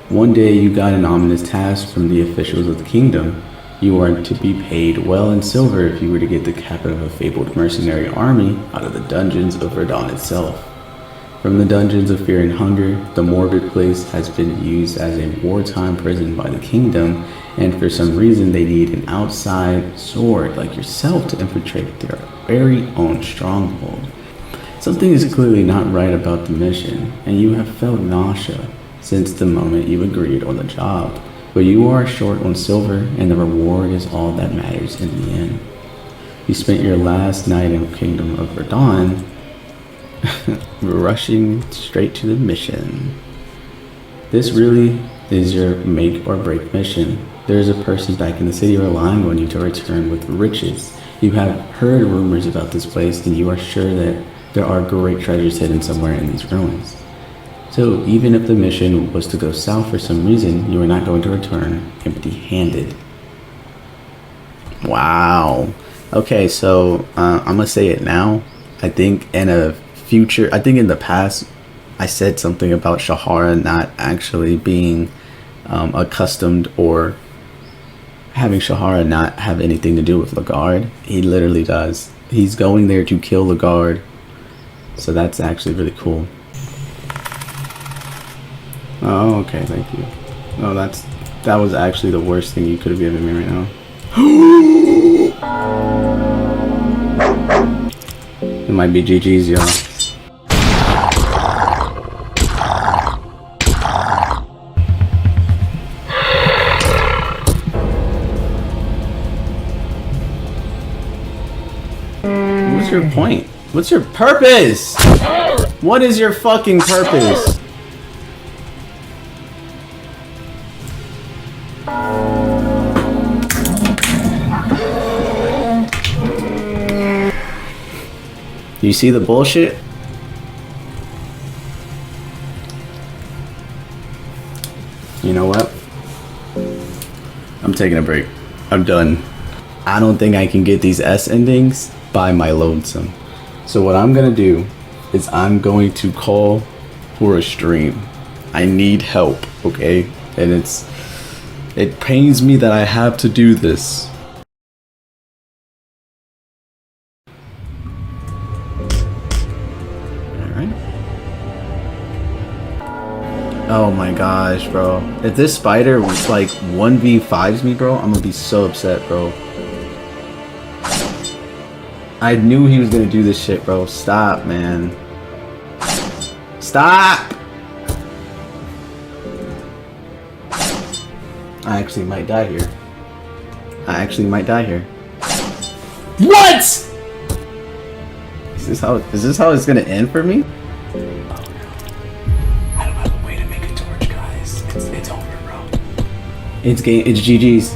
One day you got an ominous task from the officials of the kingdom. You are to be paid well in silver if you were to get the captain of a fabled mercenary army out of the dungeons of Verdun itself. From the dungeons of Fear and Hunger, the morbid place has been used as a wartime prison by the kingdom, and for some reason they need an outside sword like yourself to infiltrate their very own stronghold. Something is clearly not right about the mission, and you have felt nausea since the moment you agreed on the job. But you are short on silver, and the reward is all that matters in the end. You spent your last night in the kingdom of Verdun rushing straight to the mission. This really is your make or break mission. There is a person back in the city relying on you to return with riches. You have heard rumors about this place, and you are sure that there are great treasures hidden somewhere in these ruins. So even if the mission was to go south for some reason, you are not going to return empty-handed. Wow. Okay, so I'm gonna say it now. I think in the past, I said something about Cahara not actually being accustomed, or having Cahara not have anything to do with Lagarde. He literally does. He's going there to kill Lagarde. So that's actually really cool. Oh, okay, thank you. Oh, that was actually the worst thing you could have given me right now. It might be GG's, y'all. What's your point? What's your purpose? What is your fucking purpose? You see the bullshit? You know what? I'm taking a break. I'm done. I don't think I can get these S endings by my lonesome. So what I'm gonna do is I'm going to call for a stream. I need help, okay? And it pains me that I have to do this. Oh my gosh, bro. If this spider was like 1v5s me, bro, I'm gonna be so upset, bro. I knew he was gonna do this shit, bro. Stop, man. Stop! I actually might die here. What?! Is this how it's gonna end for me? It's GG's.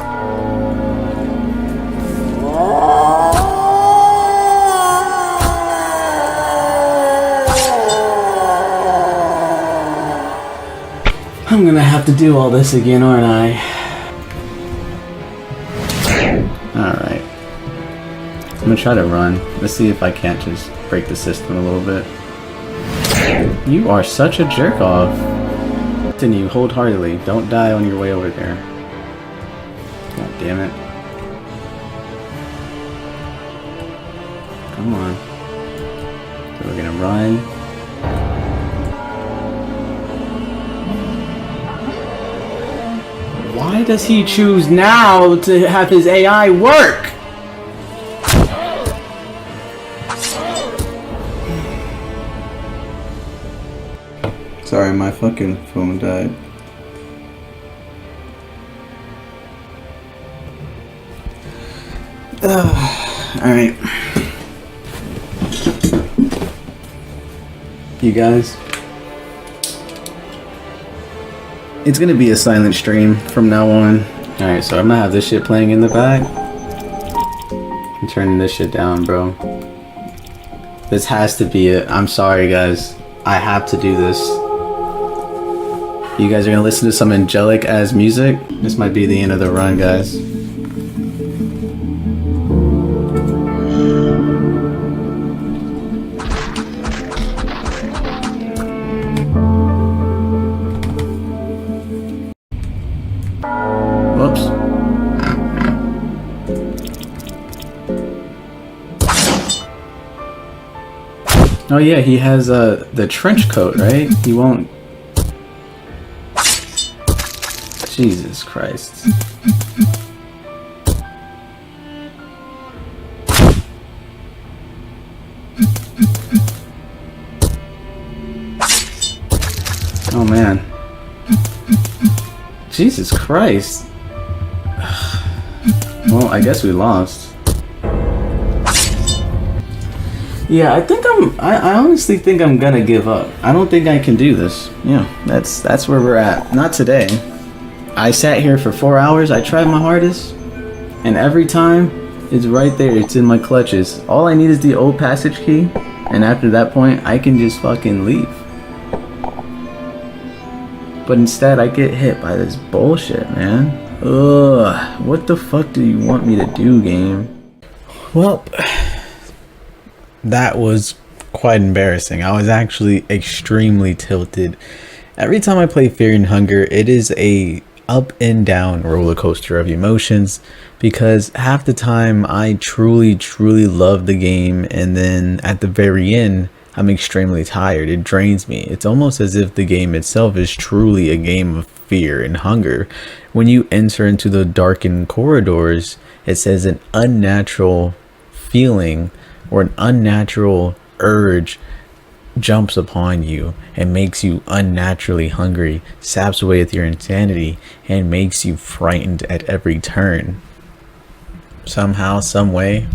I'm gonna have to do all this again, aren't I? Alright. I'm gonna try to run. Let's see if I can't just break the system a little bit. You are such a jerk off. Continue, hold heartily. Don't die on your way over there. God damn it. Come on. So we're gonna run. Why does he choose now to have his AI work? Sorry, my fucking phone died. Alright. You guys. It's gonna be a silent stream from now on. Alright, so I'm gonna have this shit playing in the back. I'm turning this shit down, bro. This has to be it. I'm sorry, guys. I have to do this. You guys are gonna listen to some angelic ass music. This might be the end of the run, guys. Whoops. Oh yeah, he has the trench coat, right? He won't. Jesus Christ. Oh man. Jesus Christ. Well, I guess we lost. Yeah, I honestly think I'm gonna give up. I don't think I can do this. Yeah, that's where we're at. Not today. I sat here for 4 hours, I tried my hardest, and every time, it's right there, it's in my clutches. All I need is the old passage key, and after that point, I can just fucking leave. But instead, I get hit by this bullshit, man. Ugh, what the fuck do you want me to do, game? Well, that was quite embarrassing. I was actually extremely tilted. Every time I play Fear and Hunger, it is a up and down roller coaster of emotions, because half the time I truly love the game, and then at the very end I'm extremely tired. It drains me. It's almost as if the game itself is truly a game of fear and hunger. When you enter into the darkened corridors, it says an unnatural feeling or an unnatural urge jumps upon you and makes you unnaturally hungry, saps away with your insanity, and makes you frightened at every turn. Somehow, some way,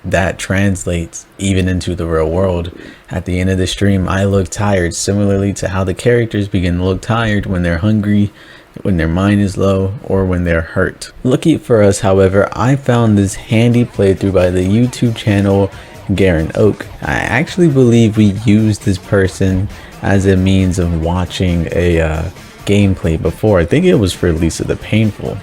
that translates even into the real world. At the end of the stream, I look tired, similarly to how the characters begin to look tired when they're hungry, when their mind is low, or when they're hurt. Lucky for us, however, I found this handy playthrough by the YouTube channel Garen Oak. I actually believe we used this person as a means of watching a gameplay before. I think it was for Lisa the Painful.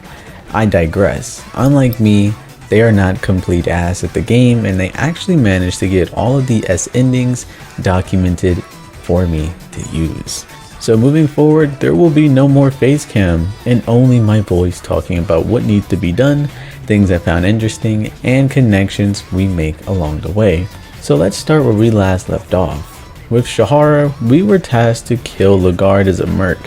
I digress. Unlike me, they are not complete ass at the game, and they actually managed to get all of the S endings documented for me to use. So moving forward, there will be no more face cam and only my voice talking about what needs to be done, things I found interesting, and connections we make along the way. So let's start where we last left off. With Cahara, we were tasked to kill Lagarde as a merc.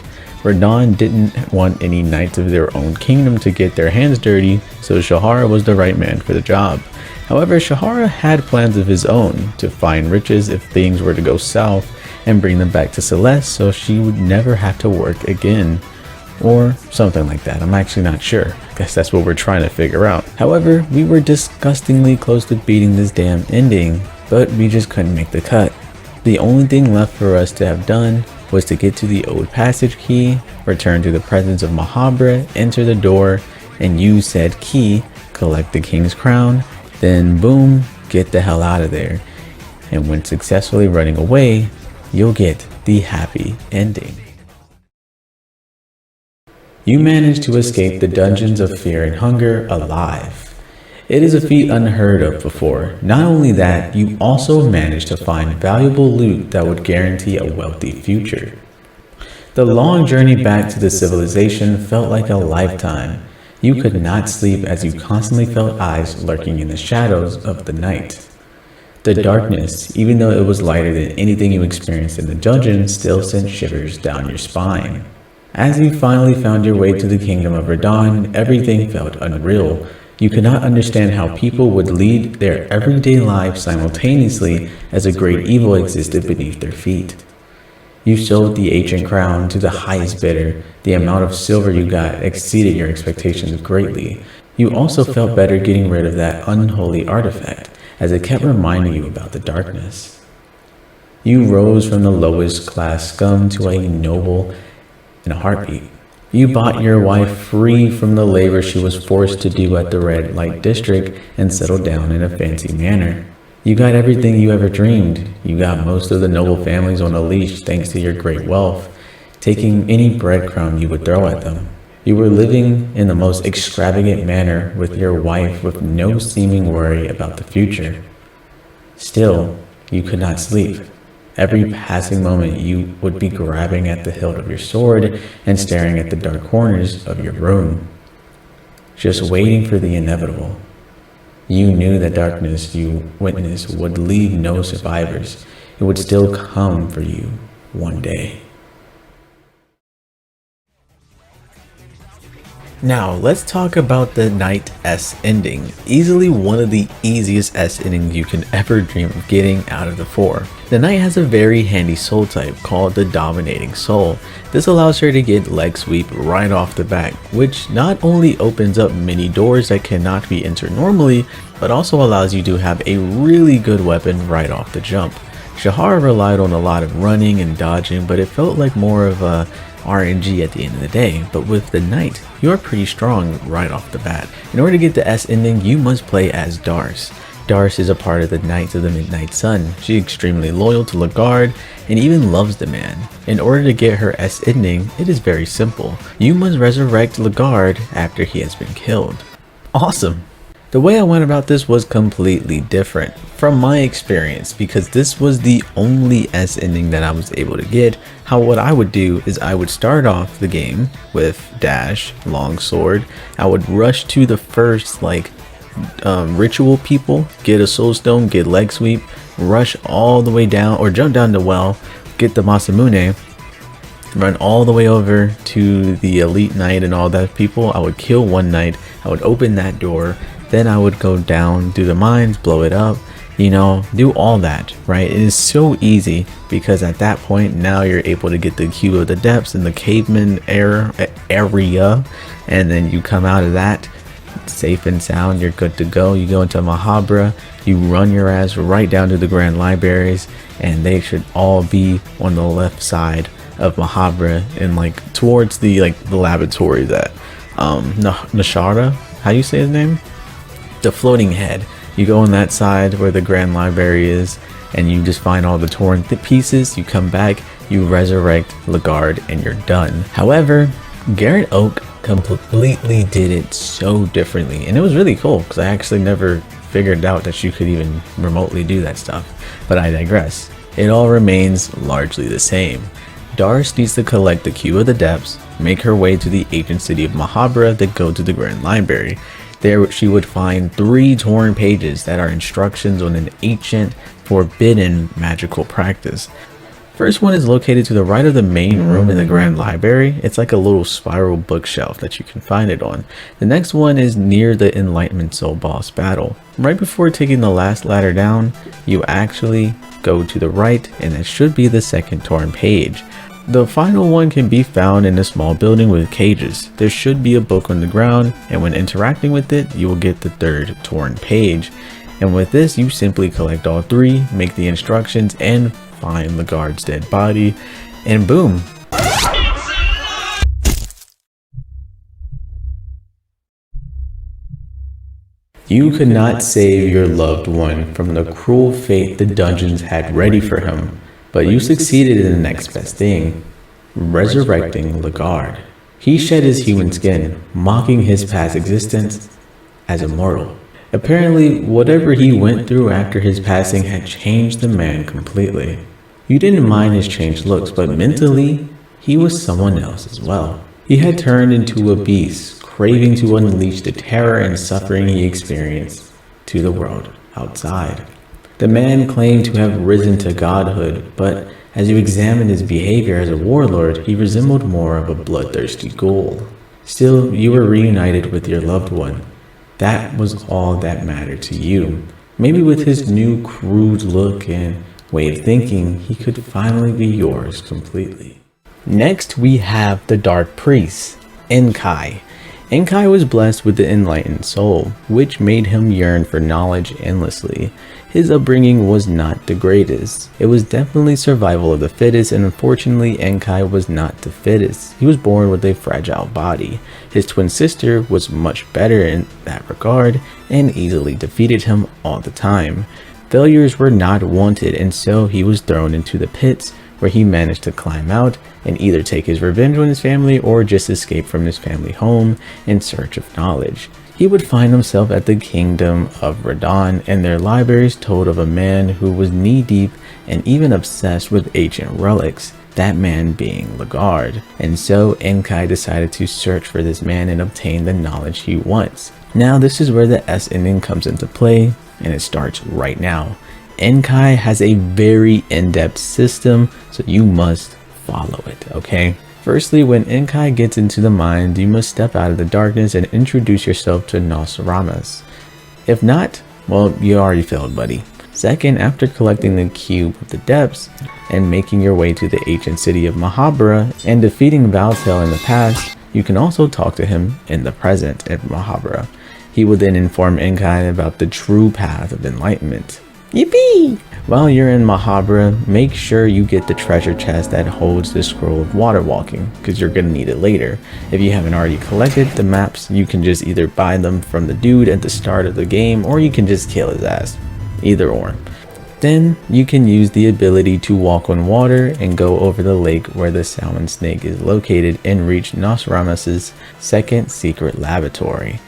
Radahn didn't want any knights of their own kingdom to get their hands dirty, so Cahara was the right man for the job. However, Cahara had plans of his own to find riches if things were to go south and bring them back to Celeste so she would never have to work again. Or something like that, I'm actually not sure. I guess that's what we're trying to figure out. However, we were disgustingly close to beating this damn ending, but we just couldn't make the cut. The only thing left for us to have done was to get to the old passage key, return to the presence of Mahabra, enter the door, and use said key, collect the king's crown, then boom, get the hell out of there. And when successfully running away, you'll get the happy ending. You managed to escape the dungeons of Fear and Hunger alive. It is a feat unheard of before. Not only that, you also managed to find valuable loot that would guarantee a wealthy future. The long journey back to the civilization felt like a lifetime. You could not sleep as you constantly felt eyes lurking in the shadows of the night. The darkness, even though it was lighter than anything you experienced in the dungeon, still sent shivers down your spine. As you finally found your way to the kingdom of Radahn, everything felt unreal. You could not understand how people would lead their everyday lives simultaneously as a great evil existed beneath their feet. You sold the ancient crown to the highest bidder. The amount of silver you got exceeded your expectations greatly. You also felt better getting rid of that unholy artifact, as it kept reminding you about the darkness. You rose from the lowest class scum to a noble in a heartbeat. You bought your wife free from the labor she was forced to do at the red light district and settled down in a fancy manner. You got everything you ever dreamed. You got most of the noble families on a leash thanks to your great wealth, taking any breadcrumb you would throw at them. You were living in the most extravagant manner with your wife with no seeming worry about the future. Still, you could not sleep. Every passing moment you would be grabbing at the hilt of your sword and staring at the dark corners of your room, just waiting for the inevitable. You knew the darkness you witnessed would leave no survivors. It would still come for you one day. Now, let's talk about the Night S ending. Easily one of the easiest S endings you can ever dream of getting out of the 4. The Knight has a very handy soul type called the Dominating Soul. This allows her to get leg sweep right off the bat, which not only opens up many doors that cannot be entered normally, but also allows you to have a really good weapon right off the jump. Cahara relied on a lot of running and dodging, but it felt like more of a RNG at the end of the day. But with the Knight, you are pretty strong right off the bat. In order to get the S ending, you must play as Darce. Darce is a part of the Knights of the Midnight Sun. She's extremely loyal to Lagarde and even loves the man. In order to get her S ending, it is very simple. You must resurrect Lagarde after he has been killed. Awesome! The way I went about this was completely different from my experience because this was the only S ending that I was able to get. How what I would do is I would start off the game with dash, longsword. I would rush to the first ritual people, get a soul stone, get leg sweep, rush all the way down or jump down the well, get the Masamune, run all the way over to the elite knight and all that people. I would kill one knight, I would open that door, then I would go down, do the mines, blow it up, you know, do all that, right? It is so easy because at that point now you're able to get the cube of the depths and the caveman area, and then you come out of that, safe and sound, you're good to go. You go into Mahabra, you run your ass right down to the Grand Libraries, and they should all be on the left side of Mahabra and like towards the laboratory that Nashara, how you say his name? The floating head. You go on that side where the Grand Library is, and you just find all the torn pieces. You come back, you resurrect Lagarde, and you're done. However, Garrett Oak completely did it so differently, and it was really cool because I actually never figured out that you could even remotely do that stuff. But I digress. It all remains largely the same. Doris needs to collect the Cube of the Depths, make her way to the ancient city of Mahabra, then go to the Grand Library. There she would find 3 torn pages that are instructions on an ancient, forbidden magical practice. First one is located to the right of the main room in the Grand Library. It's like a little spiral bookshelf that you can find it on. The next one is near the Enlightenment Soul Boss battle. Right before taking the last ladder down, you actually go to the right, and that should be the second torn page. The final one can be found in a small building with cages. There should be a book on the ground, and when interacting with it, you will get the third torn page. And with this, you simply collect all 3, make the instructions, and find Lagarde's dead body, and boom. You could not save your loved one from the cruel fate the dungeons had ready for him, but you succeeded in the next best thing, resurrecting Lagarde. He shed his human skin, mocking his past existence as immortal. Apparently, whatever he went through after his passing had changed the man completely. You didn't mind his changed looks, but mentally, he was someone else as well. He had turned into a beast, craving to unleash the terror and suffering he experienced to the world outside. The man claimed to have risen to godhood, but as you examined his behavior as a warlord, he resembled more of a bloodthirsty ghoul. Still, you were reunited with your loved one. That was all that mattered to you. Maybe with his new crude look and way of thinking, he could finally be yours completely. Next, we have the Dark Priest, Enki. Enki was blessed with the enlightened soul, which made him yearn for knowledge endlessly. His upbringing was not the greatest. It was definitely survival of the fittest, and unfortunately Enki was not the fittest. He was born with a fragile body. His twin sister was much better in that regard and easily defeated him all the time. Failures were not wanted, and so he was thrown into the pits, where he managed to climb out and either take his revenge on his family or just escape from his family home in search of knowledge. He would find himself at the kingdom of Radon, and their libraries told of a man who was knee-deep and even obsessed with ancient relics, that man being Lagarde. And so Enki decided to search for this man and obtain the knowledge he wants. Now this is where the S ending comes into play, and it starts right now. Enki has a very in-depth system, so you must follow it, okay? Firstly, when Enki gets into the mind, you must step out of the darkness and introduce yourself to Nosramas. If not, well, you already failed, buddy. Second, after collecting the Cube of the Depths and making your way to the ancient city of Mahabra and defeating Valtel in the past, you can also talk to him in the present at Mahabra. He will then inform Enki about the true path of enlightenment. Yippee! While you're in Mahabra, make sure you get the treasure chest that holds the scroll of water walking, because you're going to need it later. If you haven't already collected the maps, you can just either buy them from the dude at the start of the game, or you can just kill his ass. Either or. Then you can use the ability to walk on water and go over the lake where the salmon snake is located and reach Nosramas' second secret laboratory.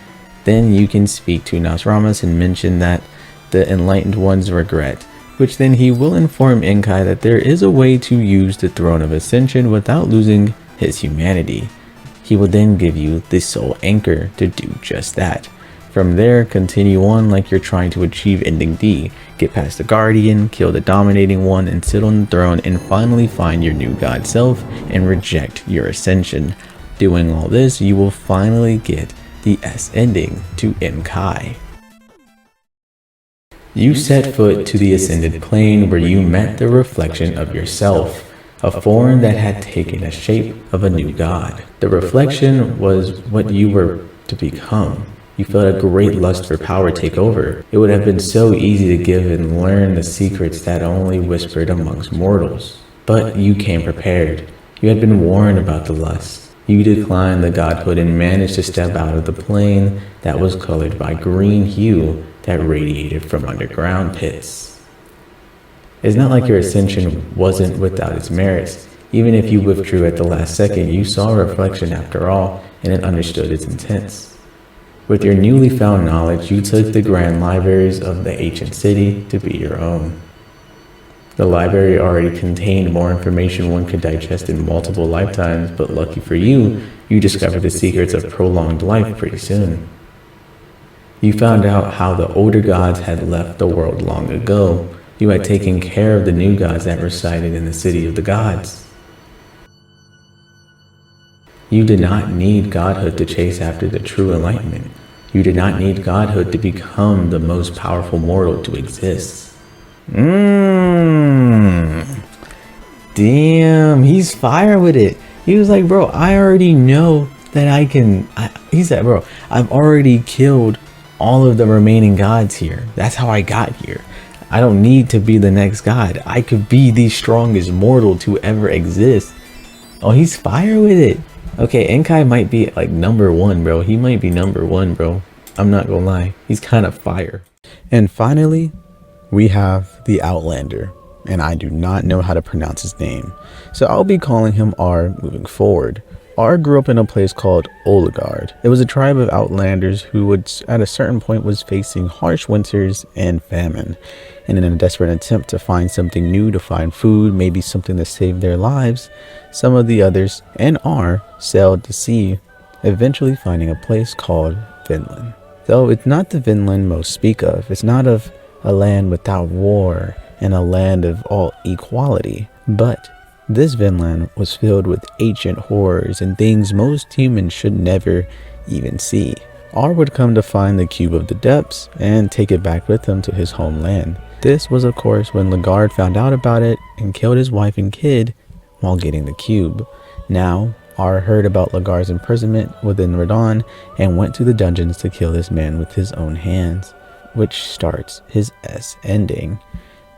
Then you can speak to Nosramas and mention that the enlightened ones regret, which then he will inform Enki that there is a way to use the Throne of Ascension without losing his humanity. He will then give you the soul anchor to do just that. From there, continue on like you're trying to achieve ending D, get past the Guardian, kill the dominating one, and sit on the throne and finally find your new god self and reject your ascension. Doing all this, you will finally get the S ending to Enki. You set foot to the ascended plane where you met the reflection of yourself, a form that had taken a shape of a new god. The reflection was what you were to become. You felt a great lust for power take over. It would have been so easy to give and learn the secrets that only whispered amongst mortals. But you came prepared. You had been warned about the lust. You declined the godhood and managed to step out of the plane that was colored by green hue that radiated from underground pits. It's not like your ascension wasn't without its merits. Even if you withdrew at the last second, you saw a reflection after all, and it understood its intents. With your newly found knowledge, you took the grand libraries of the ancient city to be your own. The library already contained more information one could digest in multiple lifetimes, but lucky for you, you discovered the secrets of prolonged life pretty soon. You found out how the older gods had left the world long ago. You had taken care of the new gods that resided in the city of the gods. You did not need godhood to chase after the true enlightenment. You did not need godhood to become the most powerful mortal to exist. Damn, he's fire with it. He was like, bro, I already know that I can. He said, bro, I've already killed all of the remaining gods here. That's how I got here. I don't need to be the next god. I could be the strongest mortal to ever exist. Oh, he's fire with it. Okay, Enki might be like number one, bro. He might be number one, bro. I'm not gonna lie. He's kind of fire. And finally, we have the Outlander, and I do not know how to pronounce his name, so I'll be calling him R moving forward. R grew up in a place called Oligard. It was a tribe of Outlanders who would, at a certain point, was facing harsh winters and famine. And in a desperate attempt to find something new, to find food, maybe something to save their lives, some of the others, and R, sailed to sea, eventually finding a place called Vinland. Though it's not the Vinland most speak of. It's not of a land without war and a land of all equality, but this Vinland was filled with ancient horrors and things most humans should never even see. R would come to find the Cube of the Depths and take it back with him to his homeland. This was of course when Lagard found out about it and killed his wife and kid while getting the cube. Now, R heard about Lagard's imprisonment within Radon and went to the dungeons to kill this man with his own hands, which starts his S ending.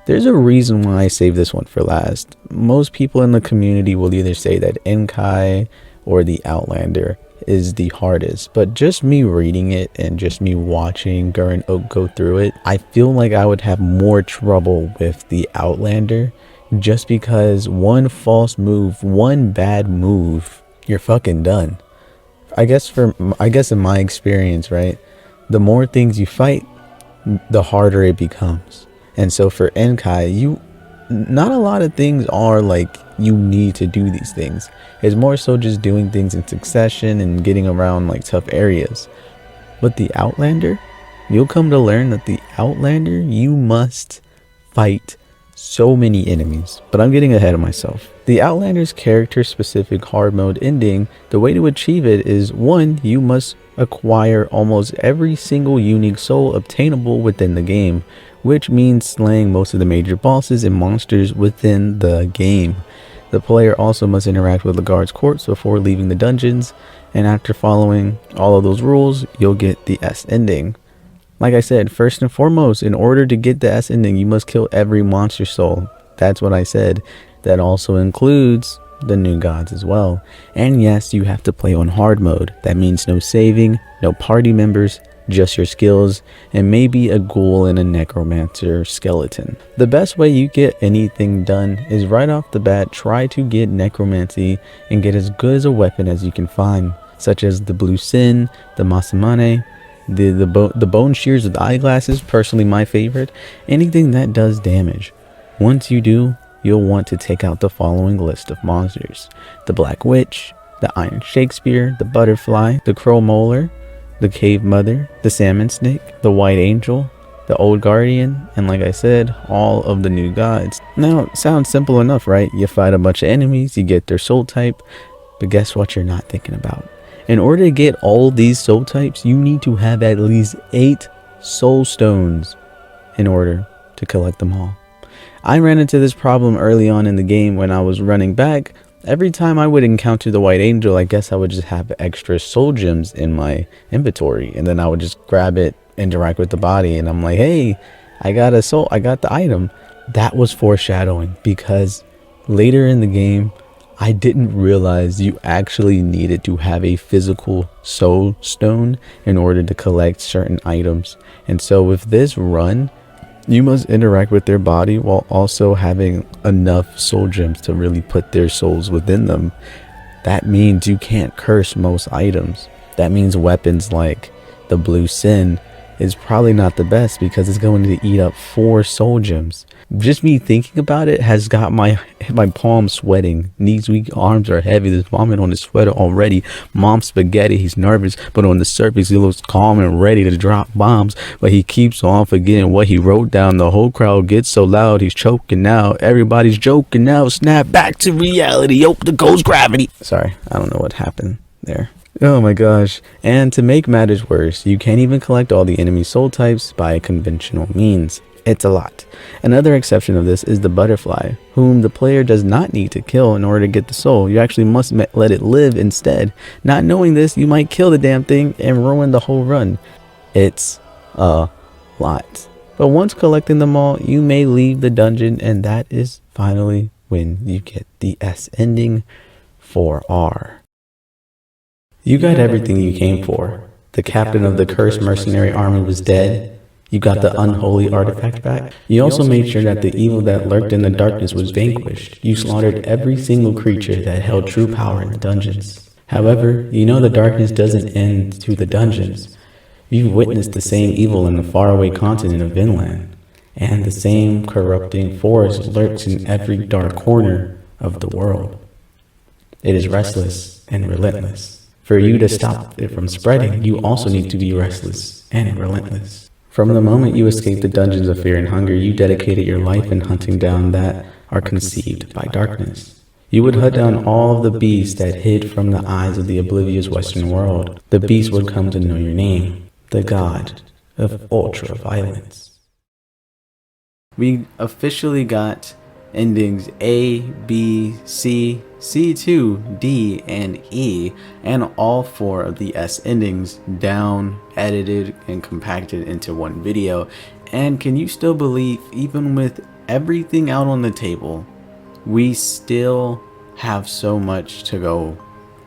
There's a reason why I saved this one for last. Most people in the community will either say that Enki or the Outlander is the hardest, but just me reading it and just me watching Gurren Oak go through it, I feel like I would have more trouble with the Outlander, just because one false move, one bad move, you're fucking done. I guess in my experience, right, the more things you fight, the harder it becomes. And so for Enki, not a lot of things are like you need to do these things. It's more so just doing things in succession and getting around like tough areas. But the Outlander, you'll come to learn that the Outlander, you must fight so many enemies. But I'm getting ahead of myself. The Outlander's character specific hard mode ending, the way to achieve it is 1, you must acquire almost every single unique soul obtainable within the game, which means slaying most of the major bosses and monsters within the game. The player also must interact with Lagard's corpse before leaving the dungeons, and after following all of those rules, you'll get the S ending. Like I said, first and foremost, in order to get the S ending, you must kill every monster soul. That's what I said. That also includes the new gods as well. And yes, you have to play on hard mode. That means no saving, no party members, just your skills, and maybe a ghoul and a necromancer skeleton. The best way you get anything done is right off the bat, try to get necromancy and get as good as a weapon as you can find, such as the blue sin, the masamane, the bone shears with eyeglasses, personally my favorite, anything that does damage. Once you do, you'll want to take out the following list of monsters: the Black Witch, the Iron Shakespeare, the Butterfly, the Crow Molar, the Cave Mother, the Salmon Snake, the White Angel, the Old Guardian, and like I said, all of the new gods. Now, it sounds simple enough, right? You fight a bunch of enemies, you get their soul type, but guess what you're not thinking about? In order to get all these soul types, you need to have at least 8 soul stones in order to collect them all. I ran into this problem early on in the game when I was running back every time I would encounter the white angel, I guess I would just have extra soul gems in my inventory, and then I would just grab it, interact with the body, and I'm like, hey, I got a soul, I got the item. That was foreshadowing, because later in the game I didn't realize you actually needed to have a physical soul stone in order to collect certain items. And so with this run, you must interact with their body while also having enough soul gems to really put their souls within them. That means you can't curse most items. That means weapons like the blue sin is probably not the best, because it's going to eat up 4 soul gems. Just me thinking about it has got my palms sweating. Knees weak, arms are heavy. There's vomit on his sweater already. Mom spaghetti, he's nervous, but on the surface he looks calm and ready to drop bombs, but he keeps on forgetting what he wrote down. The whole crowd gets so loud, he's choking now. Everybody's joking now. Snap back to reality. Oh, the ghost gravity. Sorry, I don't know what happened there. Oh my gosh. And to make matters worse, you can't even collect all the enemy soul types by conventional means. It's a lot. Another exception of this is the butterfly, whom the player does not need to kill in order to get the soul. You actually must let it live instead. Not knowing this, you might kill the damn thing and ruin the whole run. It's a lot. But once collecting them all, you may leave the dungeon, and that is finally when you get the S ending for R. You got everything you came for. The captain of the cursed mercenary army was dead. You got the unholy artifact back. You also made sure that the evil that lurked in the darkness was vanquished. You slaughtered every single creature that held true power in the dungeons. However, you know the darkness doesn't end to the dungeons. You've witnessed the same evil in the faraway continent of Vinland, and the same corrupting force lurks in every dark corner of the world. It is restless and relentless. For you to stop it from spreading, you also need to be restless and relentless. From the moment you escaped the dungeons of fear and hunger, you dedicated your life in hunting down that are conceived by darkness. You would hunt down all of the beasts that hid from the eyes of the oblivious Western world. The beasts would come to know your name, the god of ultra-violence. We officially got endings A, B, C, C2, D, and E, and all 4 of the S endings down, edited, and compacted into one video. And can you still believe, even with everything out on the table, we still have so much to go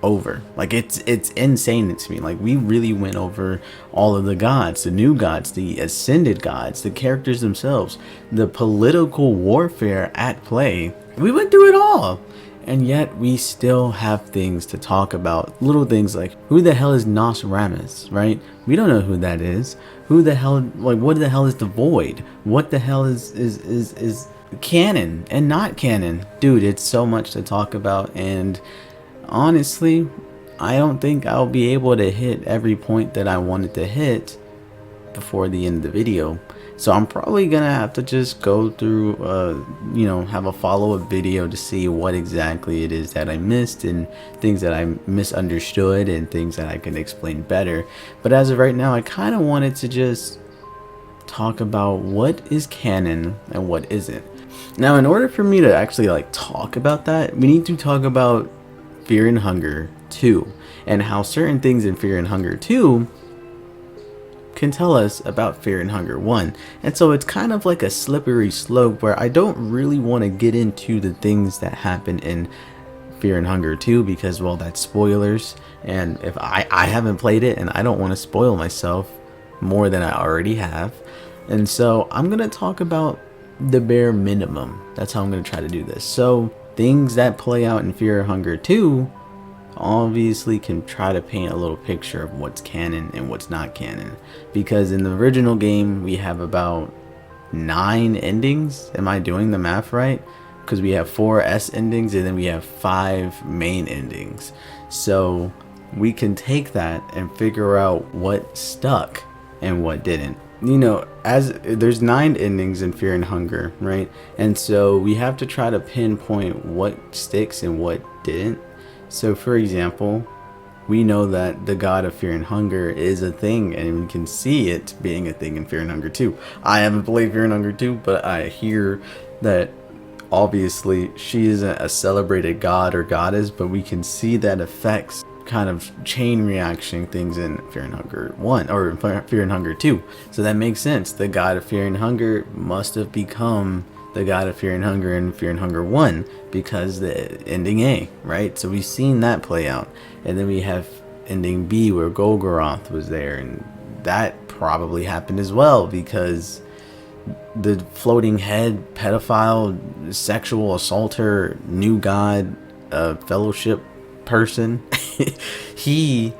over? Like, it's insane to me. Like, we really went over all of the gods, the new gods, the ascended gods, the characters themselves, the political warfare at play. We went through it all, and yet we still have things to talk about. Little things like, who the hell is Nostradamus, right? We don't know who that is. Who the hell, like, what the hell is the void? What the hell is canon and not canon? Dude, it's so much to talk about, and honestly, I don't think I'll be able to hit every point that I wanted to hit before the end of the video. So I'm probably gonna have to just go through, have a follow-up video to see what exactly it is that I missed, and things that I misunderstood, and things that I can explain better. But as of right now, I kind of wanted to just talk about what is canon and what isn't. Now, in order for me to actually talk about that, we need to talk about Fear and Hunger 2, and how certain things in Fear and Hunger 2 can tell us about Fear and Hunger 1. And so it's kind of like a slippery slope where I don't really want to get into the things that happen in Fear and Hunger 2 because, well, that's spoilers, and if I haven't played it, and I don't want to spoil myself more than I already have. And so I'm going to talk about the bare minimum. That's how I'm going to try to do this. So things that play out in Fear and Hunger 2 obviously can try to paint a little picture of what's canon and what's not canon, because in the original game we have about 9 endings. Am I doing the math right? Because we have 4 S endings, and then we have 5 main endings. So we can take that and figure out what stuck and what didn't. You know, as there's 9 endings in Fear and Hunger, right? And so we have to try to pinpoint what sticks and what didn't. So for example, we know that the god of Fear and Hunger is a thing, and we can see it being a thing in Fear and Hunger 2. I haven't played Fear and Hunger 2, but I hear that obviously she isn't a celebrated god or goddess, but we can see that affects kind of chain reaction things in Fear and Hunger 1 or Fear and Hunger 2. So that makes sense. The god of Fear and Hunger must have become the god of Fear and Hunger in Fear and Hunger 1 because the ending A, right? So we've seen that play out. And then we have ending B where Golgoroth was there, and that probably happened as well because the floating head pedophile sexual assaulter new god fellowship person he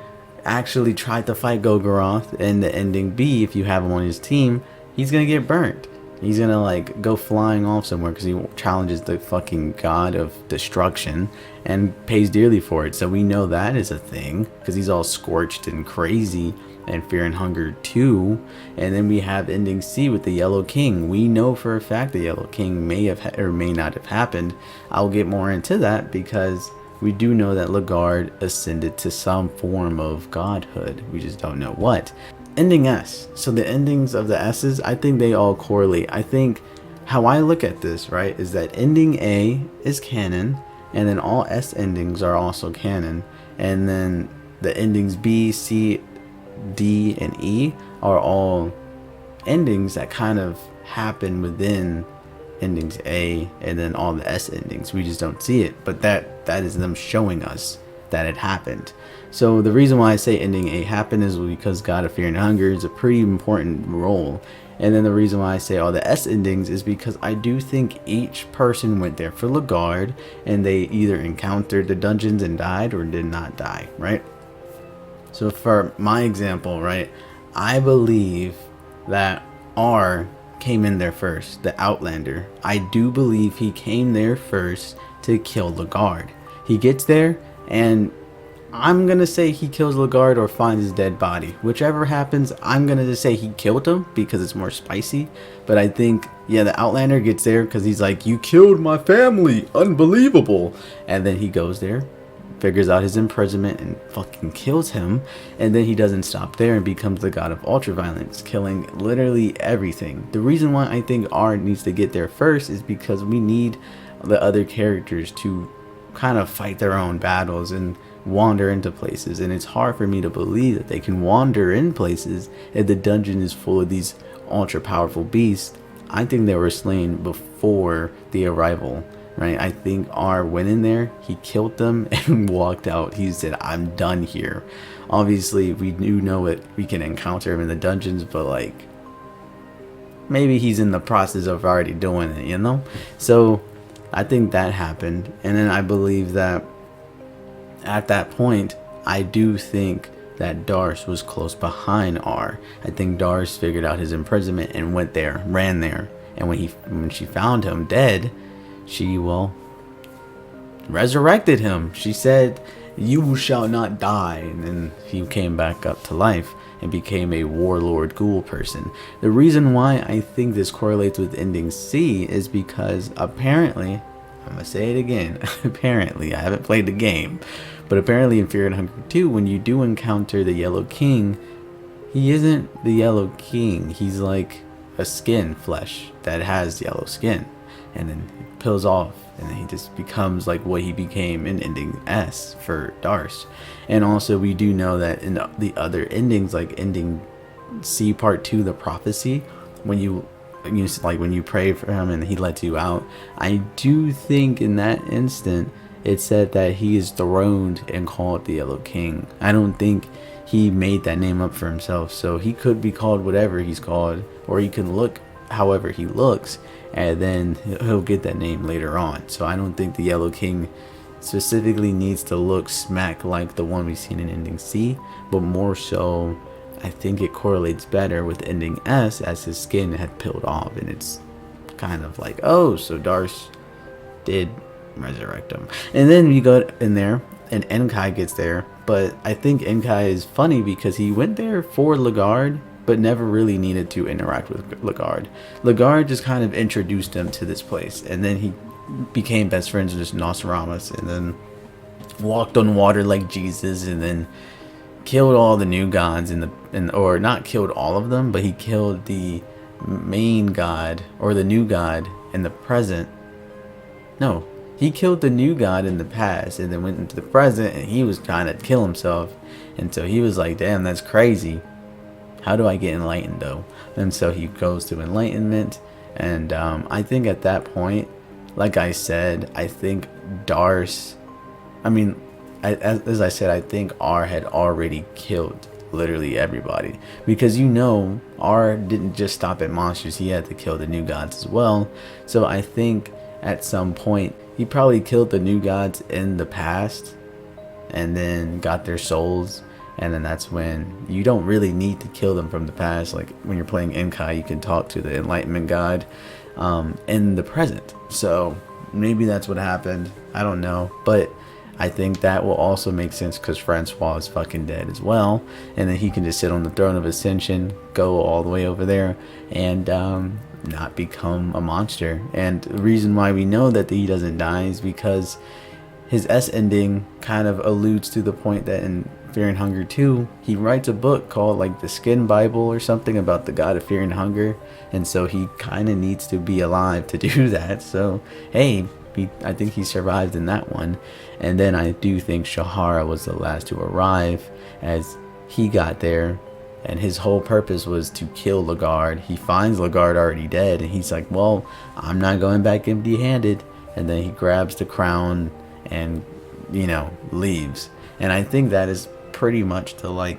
actually tried to fight Golgoroth, and the ending B, if you have him on his team, he's gonna get burnt. He's gonna like go flying off somewhere because he challenges the fucking god of destruction and pays dearly for it. So we know that is a thing because he's all scorched and crazy and Fear and Hunger 2. And then we have ending C with the Yellow King. We know for a fact the Yellow King may have or may not have happened. I'll get more into that because we do know that Legarde ascended to some form of godhood. We just don't know what. Ending S. So the endings of the S's, I think they all correlate. I think how I look at this, right, is that ending A is canon, and then all S endings are also canon. And then the endings B, C, D, and E are all endings that kind of happen within endings A, and then all the S endings. We just don't see it, but that is them showing us that it happened. So the reason why I say ending A happened is because God of Fear and Hunger is a pretty important role. And then the reason why I say all the S endings is because I do think each person went there for Legarde, and they either encountered the dungeons and died or did not die, right? So for my example, right, I believe that R came in there first, the Outlander. I do believe he came there first to kill Legarde. He gets there, and I'm gonna say he kills Legarde or finds his dead body. Whichever happens, I'm gonna just say he killed him because it's more spicy. But I think, yeah, the Outlander gets there because he's like, you killed my family, unbelievable. And then he goes there, figures out his imprisonment, and fucking kills him. And then he doesn't stop there and becomes the god of ultraviolence, killing literally everything. The reason why I think R needs to get there first is because we need the other characters to kind of fight their own battles and wander into places, and it's hard for me to believe that they can wander in places if the dungeon is full of these ultra powerful beasts. I think they were slain before the arrival, right? I think R went in there, he killed them, and walked out. He said, I'm done here. Obviously we do know it, we can encounter him in the dungeons, but like maybe he's in the process of already doing it, you know? So I think that happened. And then I believe that at that point, I do think that Darce was close behind R. I think Darce figured out his imprisonment and went there, ran there. And when she found him dead, she, well, resurrected him. She said, you shall not die. And then he came back up to life and became a warlord ghoul person. The reason why I think this correlates with ending C is because apparently, I'm gonna say it again, apparently, I haven't played the game, but apparently in Fear and Hunger 2, when you do encounter the Yellow King, he isn't the Yellow King. He's like a skin flesh that has yellow skin, and then it peels off, and then he just becomes like what he became in ending S for Darce. And also we do know that in the other endings, like ending C part 2, the prophecy, when you pray for him and he lets you out, I do think in that instant it said that he is throned and called the Yellow King. I don't think he made that name up for himself, so he could be called whatever he's called, or he can look however he looks, and then he'll get that name later on. So I don't think the Yellow King specifically needs to look smack like the one we've seen in ending C, but more so I think it correlates better with ending S, as his skin had peeled off, and it's kind of like, oh, so Darce did resurrect him. And then we go in there, and Enki gets there, but I think Enki is funny because he went there for Legarde, but never really needed to interact with Legarde. Legarde just kind of introduced him to this place, and then he became best friends with Nostradamus, and then walked on water like Jesus, and then killed all the new gods or not killed all of them, but he killed the main god or the new god in the present No, he killed the new god in the past and then went into the present, and he was trying to kill himself. And so he was like, damn, that's crazy. How do I get enlightened though? And so he goes to enlightenment. And I think at that point, like I said, I think Darce, as I said, I think R had already killed literally everybody, because R didn't just stop at monsters, he had to kill the new gods as well. So I think at some point he probably killed the new gods in the past and then got their souls, and then that's when you don't really need to kill them from the past. Like when you're playing Enki, you can talk to the enlightenment god in the present. So maybe that's what happened, I don't know, but I think that will also make sense because Francois is fucking dead as well, and then he can just sit on the throne of Ascension, go all the way over there, and not become a monster. And the reason why we know that he doesn't die is because his S ending kind of alludes to the point that in Fear and Hunger 2, he writes a book called like the Skin Bible or something about the god of fear and hunger, and so he kind of needs to be alive to do that. So hey, I think he survived in that one. And then I do think Cahara was the last to arrive, as he got there and his whole purpose was to kill Lagarde. He finds Lagarde already dead, and he's like, well, I'm not going back empty handed. And then he grabs the crown and leaves. And I think that is pretty much the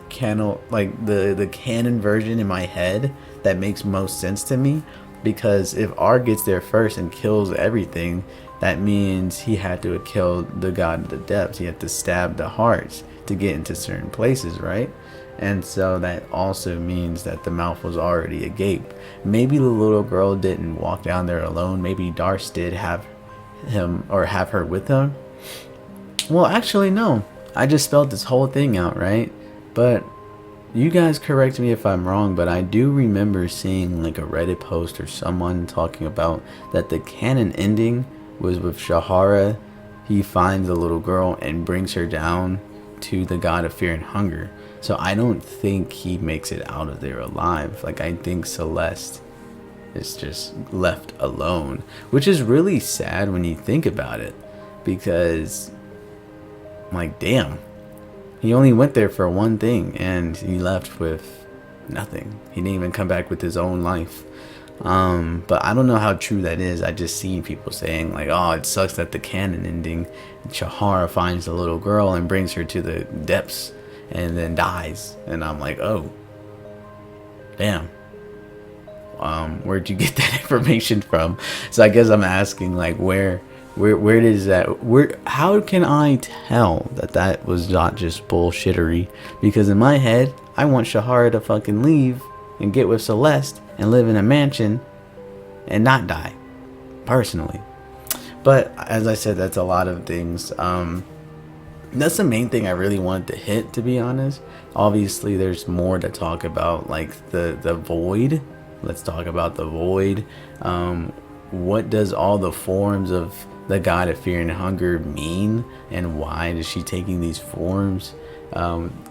the canon version in my head that makes most sense to me. Because if R gets there first and kills everything, that means he had to have killed the god of the depths. He had to stab the hearts to get into certain places, right? And so that also means that the mouth was already agape. Maybe the little girl didn't walk down there alone. Maybe Darce did have him or have her with him. Well, actually, no. I just spelled this whole thing out, right? But you guys correct me if I'm wrong, but I do remember seeing like a Reddit post or someone talking about that the canon ending was with Cahara. He finds the little girl and brings her down to the god of fear and hunger. So I don't think he makes it out of there alive. Like, I think Celeste is just left alone, which is really sad when you think about it, because like, damn, he only went there for one thing and he left with nothing. He didn't even come back with his own life. But I don't know how true that is. I just seen people saying like, oh, it sucks that the canon ending, Cahara finds the little girl and brings her to the depths and then dies. And I'm like, oh, damn. Where'd you get that information from? So I guess I'm asking, like, where does that, how can I tell that that was not just bullshittery? Because in my head, I want Cahara to fucking leave and get with Celeste and live in a mansion and not die, personally. But as I said, that's a lot of things. That's the main thing I really wanted to hit, to be honest. Obviously, there's more to talk about, like the void. Let's talk about the void. What does all the forms of the god of fear and hunger mean, and why is she taking these forms?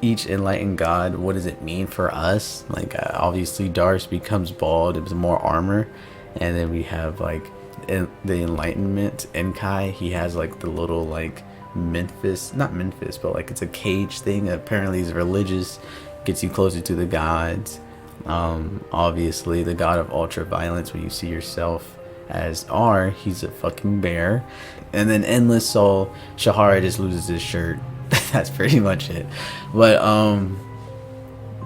Each enlightened god, what does it mean for us? Like, obviously Darce becomes bald, it was more armor. And then we have like the enlightenment Enki. He has like the little like not Memphis, but like it's a cage thing. Apparently he's religious, gets you closer to the gods. Obviously the god of ultra violence, when you see yourself as R, he's a fucking bear. And then Endless Soul, Cahara just loses his shirt. That's pretty much it. But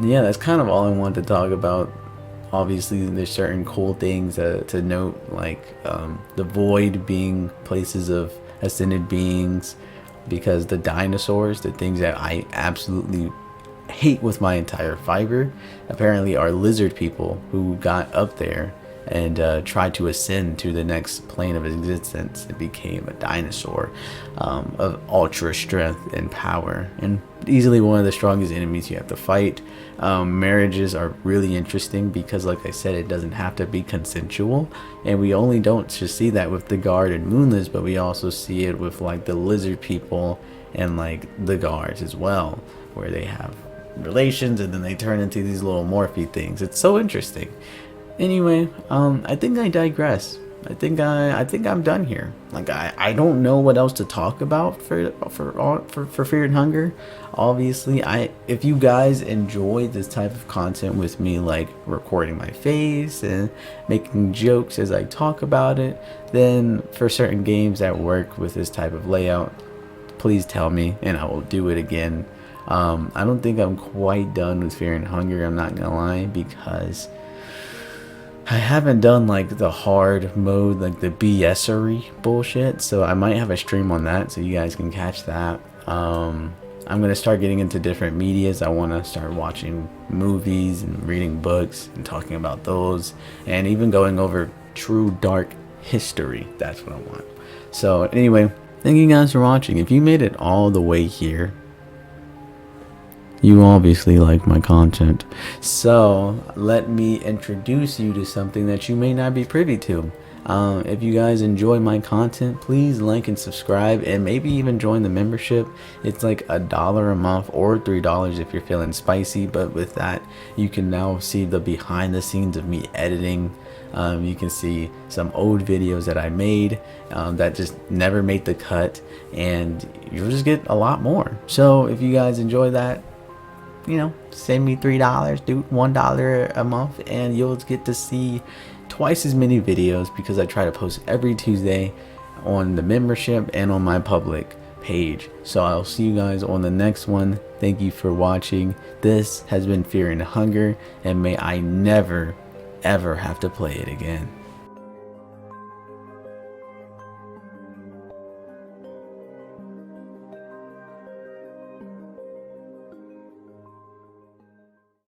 yeah, that's kind of all I wanted to talk about. Obviously there's certain cool things to note, like the void being places of ascended beings, because the dinosaurs, the things that I absolutely hate with my entire fiber, apparently are lizard people who got up there and tried to ascend to the next plane of existence and became a dinosaur of ultra strength and power, and easily one of the strongest enemies you have to fight. Marriages are really interesting because, like I said, it doesn't have to be consensual, and we only don't just see that with the guard and moonless, but we also see it with like the lizard people and like the guards as well, where they have relations and then they turn into these little morphy things. It's so interesting. Anyway, I think I digress. I think I'm done here. Like I don't know what else to talk about for Fear and Hunger. Obviously, if you guys enjoy this type of content with me, like recording my face and making jokes as I talk about it, then for certain games that work with this type of layout, please tell me and I will do it again. I don't think I'm quite done with Fear and Hunger, I'm not gonna lie, because I haven't done like the hard mode, like the BS-ery bullshit, so I might have a stream on that so you guys can catch that. I'm gonna start getting into different medias. I want to start watching movies and reading books and talking about those, and even going over true dark history. That's what I want. So anyway, thank you guys for watching. If you made it all the way here, you obviously like my content. So let me introduce you to something that you may not be privy to. If you guys enjoy my content, please like and subscribe, and maybe even join the membership. It's like $1 a month or $3 if you're feeling spicy, but with that you can now see the behind the scenes of me editing. You can see some old videos that I made that just never made the cut, and you'll just get a lot more. So if you guys enjoy that, you know, send me $3, do $1 a month, and you'll get to see twice as many videos, because I try to post every Tuesday on the membership and on my public page. So I'll see you guys on the next one. Thank you for watching. This has been Fear and Hunger, and may I never ever have to play it again.